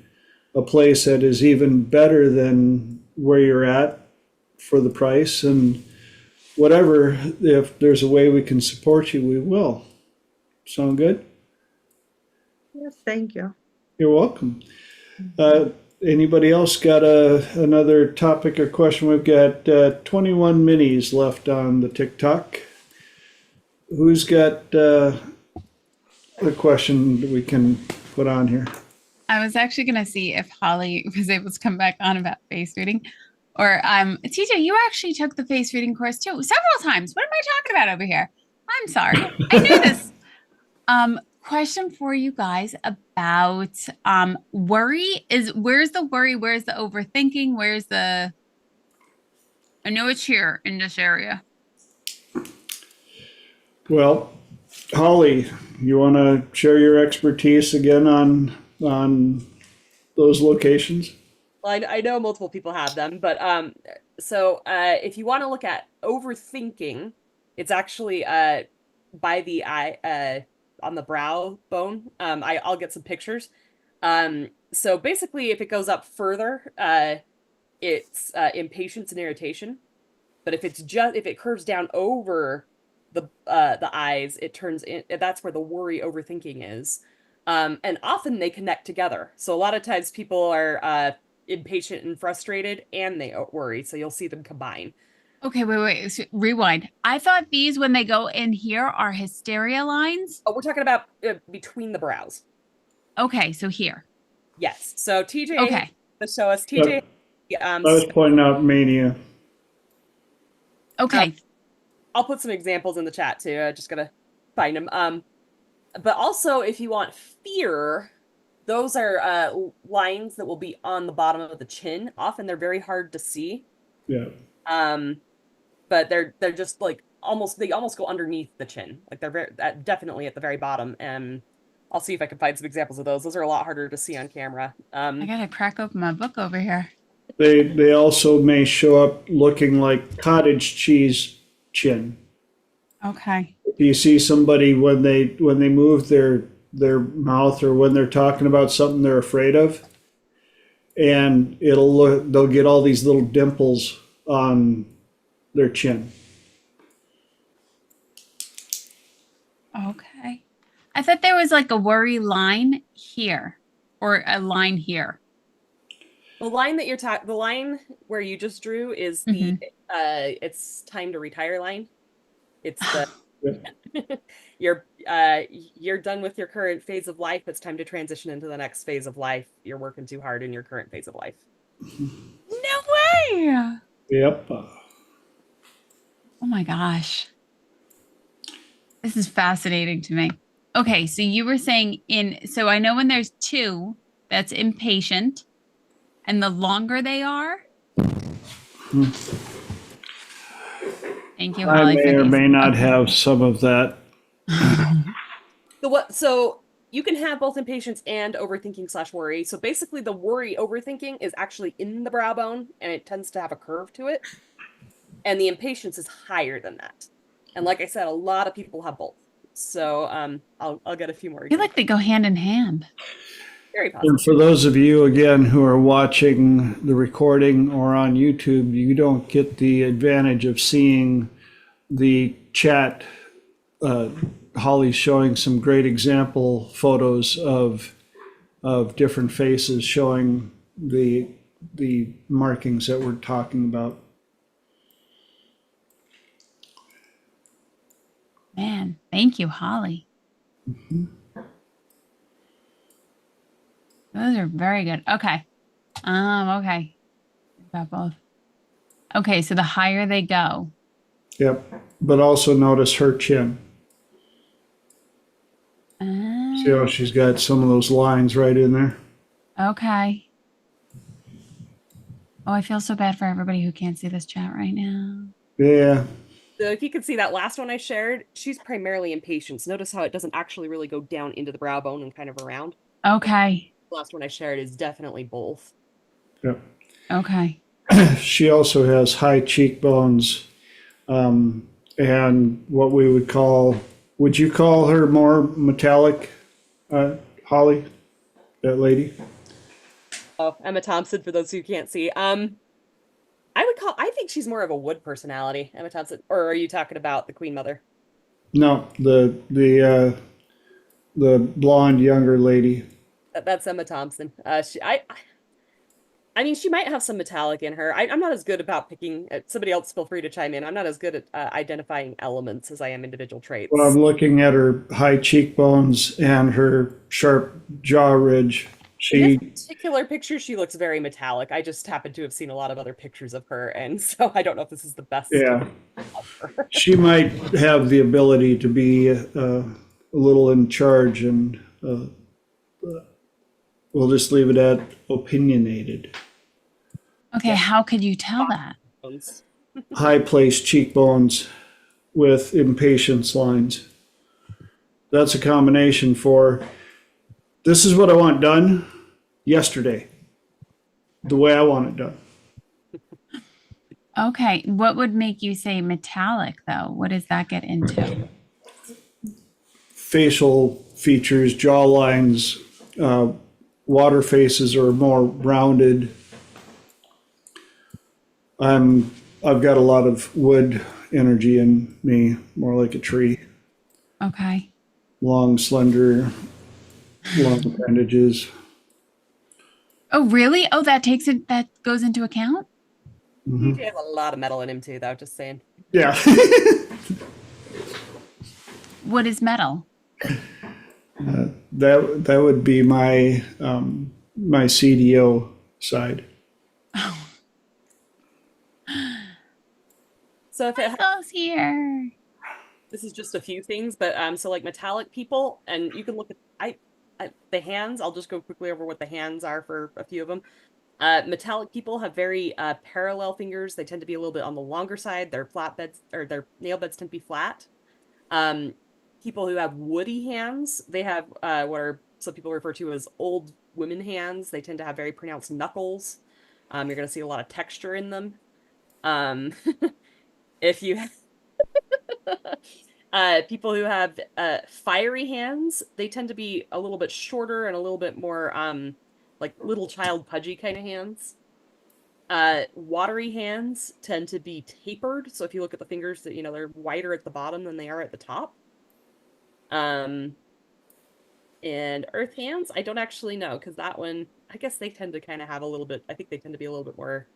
a place that is even better than where you're at for the price. And whatever, if there's a way we can support you, we will. Sound good? Yes, thank you. You're welcome. Anybody else got another topic or question? We've got 21 minis left on the TikTok. Who's got a question that we can put on here? I was actually going to see if Holly was able to come back on about face reading. Or TJ, you actually took the face reading course too, several times. What am I talking about over here? I'm sorry. I knew this. Question for you guys about worry is, where's the worry? Where's the overthinking? Where's the, I know it's here in this area. Well, Holly, you want to share your expertise again on those locations? Well, I know multiple people have them, but if you want to look at overthinking, it's actually by the eye, on the brow bone. I'll get some pictures. So basically, if it goes up further, it's impatience and irritation. But if it curves down over the eyes, it turns in. That's where the worry overthinking is. And often they connect together. So a lot of times people are impatient and frustrated, and they worry. So you'll see them combine. Okay, wait. So, rewind. I thought these, when they go in here, are hysteria lines. Oh, we're talking about between the brows. Okay, so here. Yes. So TJ, Okay. let's show us TJ. I was pointing out mania. Okay. I'll put some examples in the chat too. I just gotta find them. But also, if you want fear, those are lines that will be on the bottom of the chin. Often they're very hard to see. Yeah. But they're just like they almost go underneath the chin. Like they're definitely at the very bottom. And I'll see if I can find some examples of those. Those are a lot harder to see on camera. I gotta crack open my book over here. They also may show up looking like cottage cheese chin. Okay. You see somebody when they move their mouth or when they're talking about something they're afraid of, and they'll get all these little dimples on their chin. Okay. I thought there was like a worry line here or a line here. The line that the line where you just drew is the it's time to retire line. It's the you're done with your current phase of life. It's time to transition into the next phase of life. You're working too hard in your current phase of life. No way. Yep. Oh my gosh. This is fascinating to me. Okay, so you were saying so I know when there's two, that's impatient, and the longer they are. Thank you, I Holly. may or may not have some of that. So you can have both impatience and overthinking / worry. So basically the overthinking is actually in the brow bone and it tends to have a curve to it. And the impatience is higher than that. And like I said, a lot of people have both. So I'll get a few more. I feel like they go hand in hand. Very possible. And for those of you, again, who are watching the recording or on YouTube, you don't get the advantage of seeing the chat. Holly's showing some great example photos of different faces showing the markings that we're talking about. Man, thank you, Holly. Those are very good. Okay. Okay. Got both. Okay, so the higher they go. Yep. But also notice her chin. See how she's got some of those lines right in there? Okay. Oh, I feel so bad for everybody who can't see this chat right now. Yeah. So if you can see that last one I shared, she's primarily impatience. Notice how it doesn't actually really go down into the brow bone and kind of around. Okay. The last one I shared is definitely both. Yep. Okay. She also has high cheekbones, and what we would you call her more metallic, Holly, that lady? Oh, Emma Thompson, for those who can't see. I think she's more of a wood personality, Emma Thompson. Or are you talking about the Queen Mother? No, the blonde younger lady. That's Emma Thompson. I mean, she might have some metallic in her. I'm not as good about picking. Somebody else, feel free to chime in. I'm not as good at identifying elements as I am individual traits. When I'm looking at her high cheekbones and her sharp jaw ridge, in this particular picture, she looks very metallic. I just happen to have seen a lot of other pictures of her, and so I don't know if this is the best. Yeah, she might have the ability to be a little in charge, and we'll just leave it at opinionated. Okay, how could you tell that? High-placed cheekbones with impatience lines. That's a combination for, this is what I want done yesterday, the way I want it done. Okay, what would make you say metallic though? What does that get into? Facial features, jaw lines, water faces are more rounded. I've got a lot of wood energy in me, more like a tree. Okay. Long, slender, long appendages. Oh, really? Oh, that goes into account? Mm-hmm. He has a lot of metal in him too, though, just saying. Yeah. What is metal? That would be my my CDO side. Oh. So if it Michael's here. this is just a few things, but so like metallic people, and you can look at the hands. I'll just go quickly over what the hands are for a few of them. Metallic people have very parallel fingers. They tend to be a little bit on the longer side. Their flat beds or their nail beds tend to be flat. People who have woody hands, they have what are some people refer to as old women hands. They tend to have very pronounced knuckles. You're going to see a lot of texture in them. Um, if you people who have fiery hands, they tend to be a little bit shorter and a little bit more like little child pudgy kind of hands. Watery hands tend to be tapered. So if you look at the fingers, that they're wider at the bottom than they are at the top. And earth hands, I don't actually know, because that one, I guess they tend to kind of have a little bit, I think they tend to be a little bit more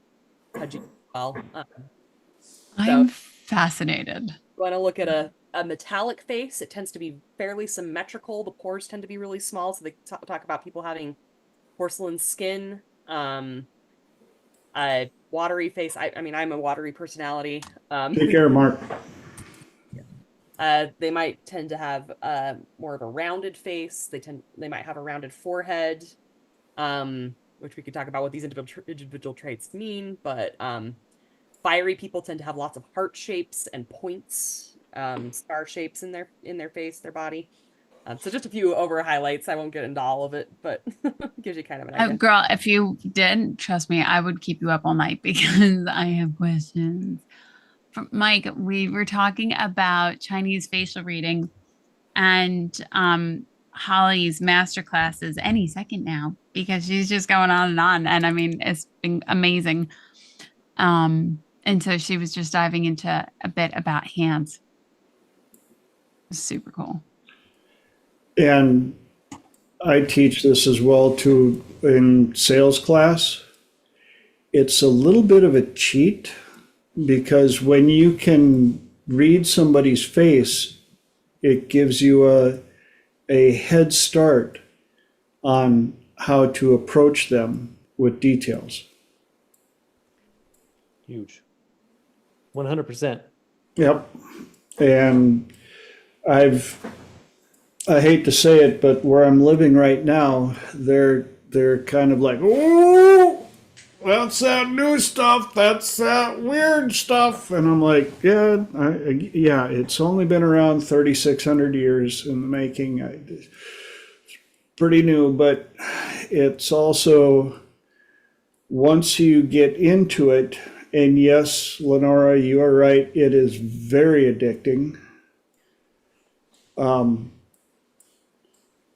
pudgy as well. I'm fascinated. You want to look at a metallic face, it tends to be fairly symmetrical. The pores tend to be really small. So they talk about people having porcelain skin. Watery face. I mean, I'm a watery personality. Take care, Mark. They might tend to have more of a rounded face. They might have a rounded forehead, which we could talk about what these individual traits mean. But fiery people tend to have lots of heart shapes and points, star shapes in their face, their body. So just a few over highlights. I won't get into all of it, but gives you kind of an idea. Girl, if you did, trust me, I would keep you up all night because I have questions. Mike, we were talking about Chinese facial reading and Holly's master classes any second now, because she's just going on and on. And I mean, it's been amazing. And so she was just diving into a bit about hands. Super cool. And I teach this as well too in sales class. It's a little bit of a cheat, because when you can read somebody's face, it gives you a head start on how to approach them with details. Huge. 100%. Yep. And I hate to say it, but where I'm living right now, they're kind of like, oh, that's that new stuff. That's that weird stuff. And I'm like, yeah, it's only been around 3,600 years in the making. It's pretty new, but it's also, once you get into it, and yes, Lenora, you are right, it is very addicting.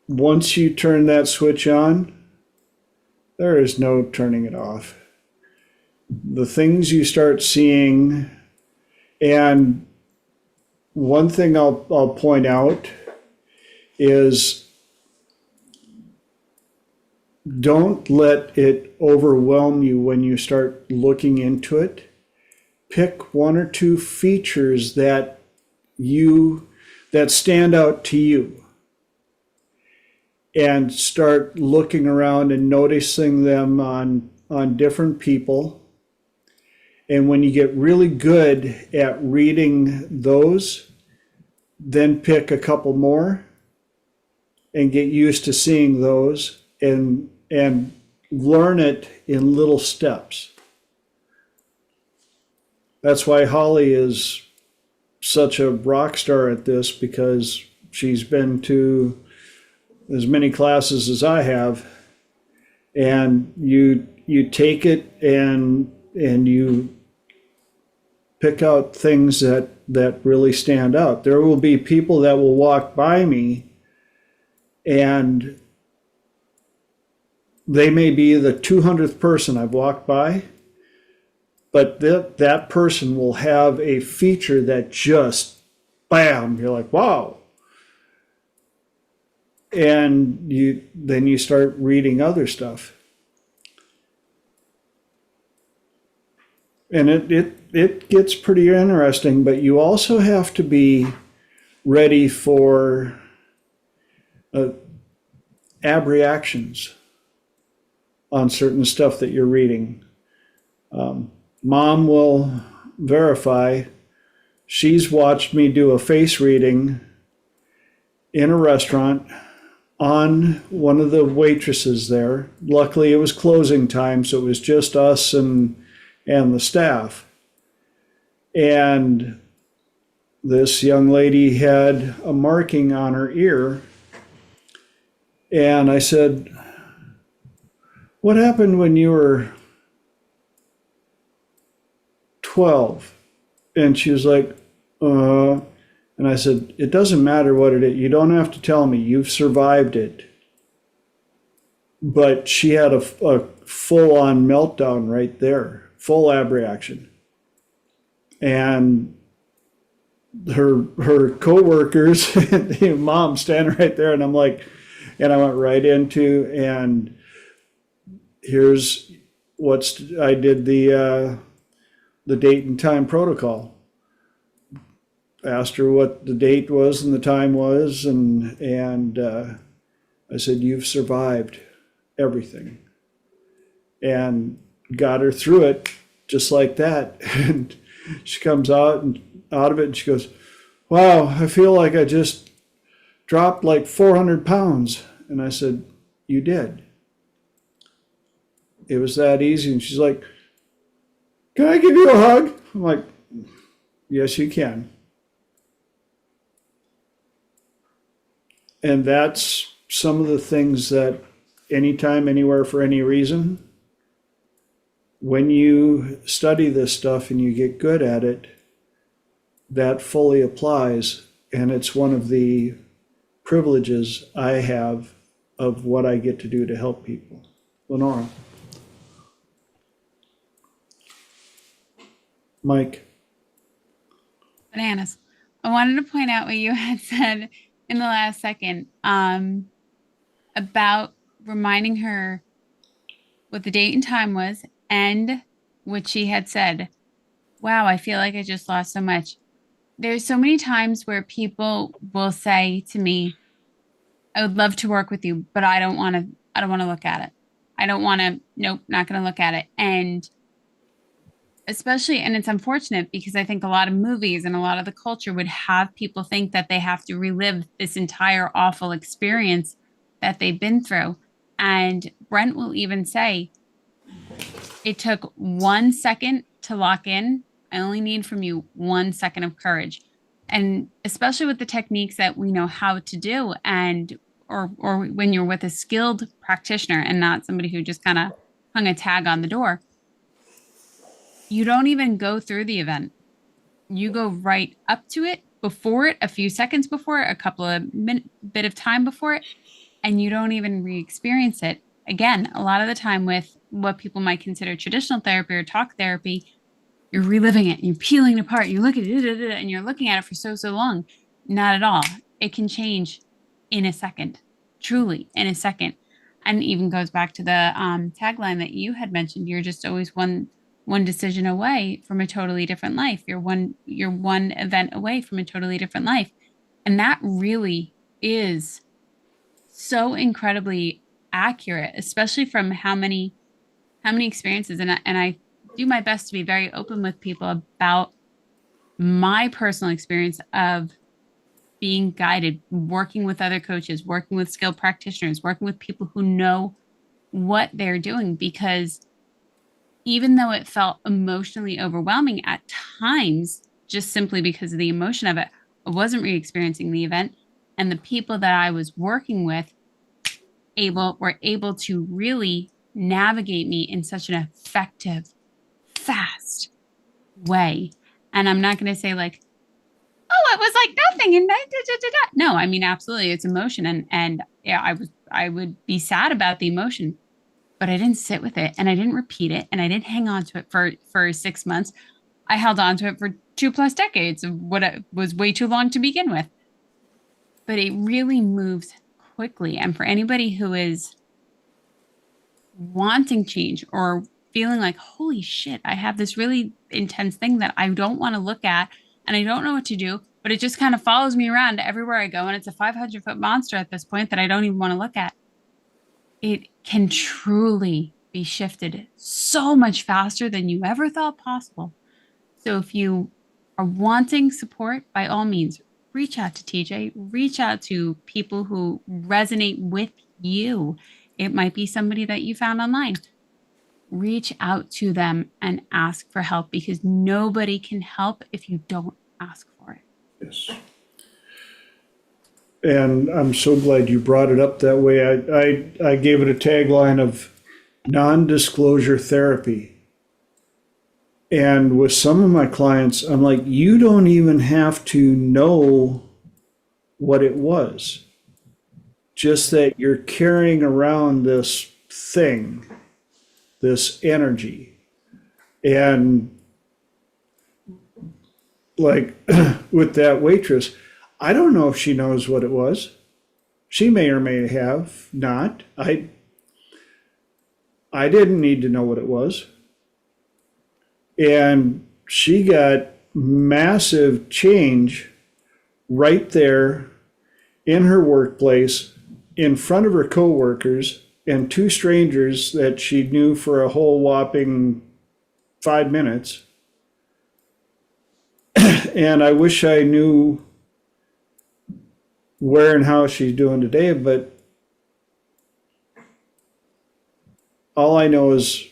Once you turn that switch on, there is no turning it off. The things you start seeing, and one thing I'll point out is, don't let it overwhelm you when you start looking into it. Pick one or two features that stand out to you, and start looking around and noticing them on different people. And when you get really good at reading those, then pick a couple more and get used to seeing those, and learn it in little steps. That's why Holly is such a rock star at this, because she's been to as many classes as I have, and you take it and you pick out things that really stand out. There will be people that will walk by me, and they may be the 200th person I've walked by, but that person will have a feature that just, bam, you're like, wow. And then you start reading other stuff. And it gets pretty interesting, but you also have to be ready for abreactions on certain stuff that you're reading. Mom will verify, she's watched me do a face reading in a restaurant on one of the waitresses there. Luckily, it was closing time, so it was just us and the staff. And this young lady had a marking on her ear. And I said, "What happened when you were 12?" And she was like, and I said, "It doesn't matter what it is. You don't have to tell me. You've survived it." But she had a full-on meltdown right there, full ab reaction. And her co-workers, mom standing right there, and I'm like, and I went right into, and here's I did the date and time protocol. Asked her what the date was and the time was, and I said, "You've survived everything," and got her through it just like that. And she comes out of it, and she goes, "Wow, I feel like I just dropped like 400 pounds." And I said, "You did. It was that easy." And she's like, "Can I give you a hug?" I'm like, "Yes, you can." And that's some of the things that anytime, anywhere, for any reason, when you study this stuff and you get good at it, that fully applies. And it's one of the privileges I have of what I get to do to help people. Lenora. Mike. Bananas. I wanted to point out what you had said in the last second about reminding her what the date and time was and what she had said. Wow, I feel like I just lost so much. There's so many times where people will say to me, "I would love to work with you, but I don't want to look at it. I don't want to, nope, not going to look at it." And especially, and it's unfortunate because I think a lot of movies and a lot of the culture would have people think that they have to relive this entire awful experience that they've been through. And Brent will even say, "It took 1 second to lock in. I only need from you 1 second of courage." And especially with the techniques that we know how to do, and or when you're with a skilled practitioner and not somebody who just kind of hung a tag on the door, you don't even go through the event. You go right up to it, before it, a few seconds before it, a couple of bit of time before it, and you don't even re-experience it. Again, a lot of the time with what people might consider traditional therapy or talk therapy, you're reliving it, you're peeling it apart, you look at it, and you're looking at it for so long. Not at all. It can change in a second, truly in a second. And it even goes back to the tagline that you had mentioned. You're just always one decision away from a totally different life. You're one event away from a totally different life. And that really is so incredibly accurate, especially from how many experiences. And I do my best to be very open with people about my personal experience of being guided, working with other coaches, working with skilled practitioners, working with people who know what they're doing, because even though it felt emotionally overwhelming at times, just simply because of the emotion of it, I wasn't re-experiencing the event. And the people that I was working with were able to really navigate me in such an effective, fast way. And I'm not going to say like, "Oh, it was like nothing." And no, I mean, absolutely, it's emotion. And yeah, I would be sad about the emotion, but I didn't sit with it, and I didn't repeat it, and I didn't hang on to it for 6 months. I held on to it for 2+ decades of what it was way too long to begin with. But it really moves quickly. And for anybody who is wanting change or feeling like, "Holy shit, I have this really intense thing that I don't want to look at, and I don't know what to do, but it just kind of follows me around everywhere I go, and it's a 500-foot monster at this point that I don't even want to look at," it can truly be shifted so much faster than you ever thought possible. So if you are wanting support, by all means, reach out to TJ, reach out to people who resonate with you. It might be somebody that you found online. Reach out to them and ask for help, because nobody can help if you don't ask for it. Yes. And I'm so glad you brought it up that way. I gave it a tagline of non-disclosure therapy. And with some of my clients, I'm like, you don't even have to know what it was. Just that you're carrying around this thing, this energy. And like with that waitress, I don't know if she knows what it was. She may or may have not. I didn't need to know what it was. And she got massive change right there in her workplace, in front of her coworkers and two strangers that she knew for a whole whopping 5 minutes. And I wish I knew where and how she's doing today, but all I know is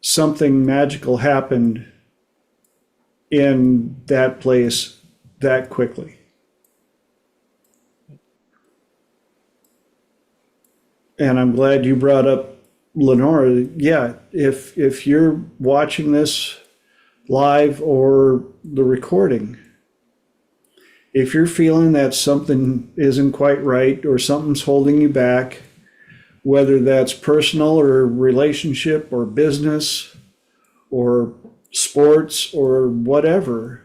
something magical happened in that place that quickly. And I'm glad you brought up Lenora. Yeah, if you're watching this live or the recording, if you're feeling that something isn't quite right or something's holding you back, whether that's personal or relationship or business or sports or whatever,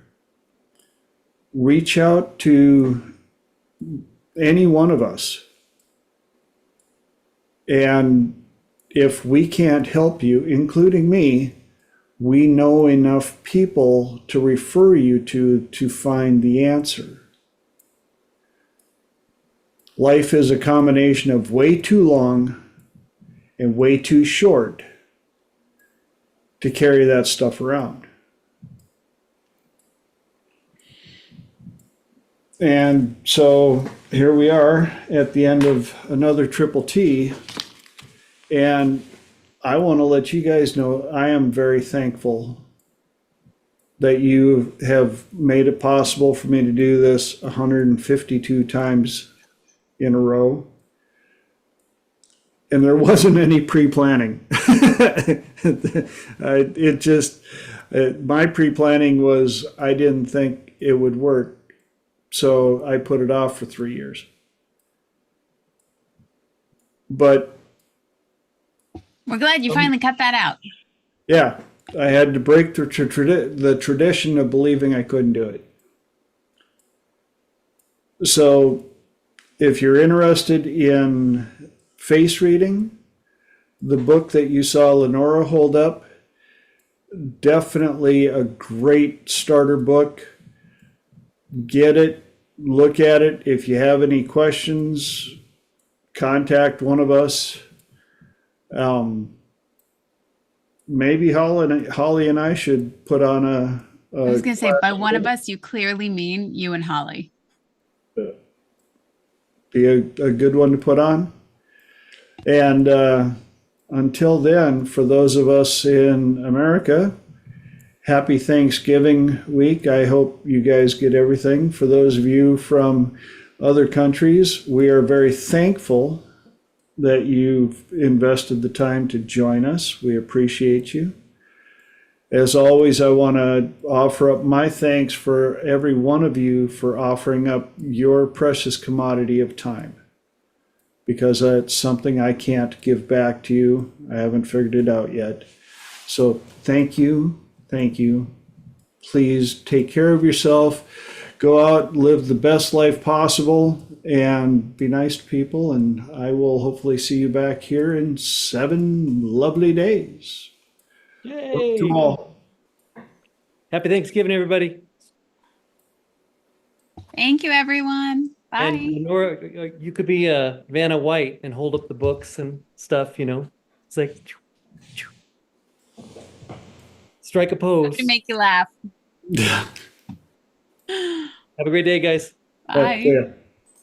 reach out to any one of us. And if we can't help you, including me, we know enough people to refer you to find the answer. Life is a combination of way too long and way too short to carry that stuff around. And so here we are at the end of another Triple T. And I want to let you guys know I am very thankful that you have made it possible for me to do this 152 times in a row. And there wasn't any pre-planning. My pre-planning was I didn't think it would work. So I put it off for 3 years. But we're glad you finally cut that out. yeah, I had to break the tradition of believing I couldn't do it. So if you're interested in face reading, the book that you saw Lenora hold up, definitely a great starter book. Get it, look at it. If you have any questions, contact one of us. Maybe Holly and I should put on a I was going to say, by one of us, you clearly mean you and Holly. Be a good one to put on. And until then, for those of us in America, happy Thanksgiving week. I hope you guys get everything. For those of you from other countries, we are very thankful that you've invested the time to join us. We appreciate you. As always, I want to offer up my thanks for every one of you for offering up your precious commodity of time, because it's something I can't give back to you. I haven't figured it out yet. So thank you. Thank you. Please take care of yourself. Go out, live the best life possible, and be nice to people. And I will hopefully see you back here in 7 lovely days. Yay! To all. Happy Thanksgiving, everybody. Thank you, everyone. Bye. And Lenora, you could be Vanna White and hold up the books and stuff, you know. It's like strike a pose. To make you laugh. Have a great day, guys. Right, Bye. see ya.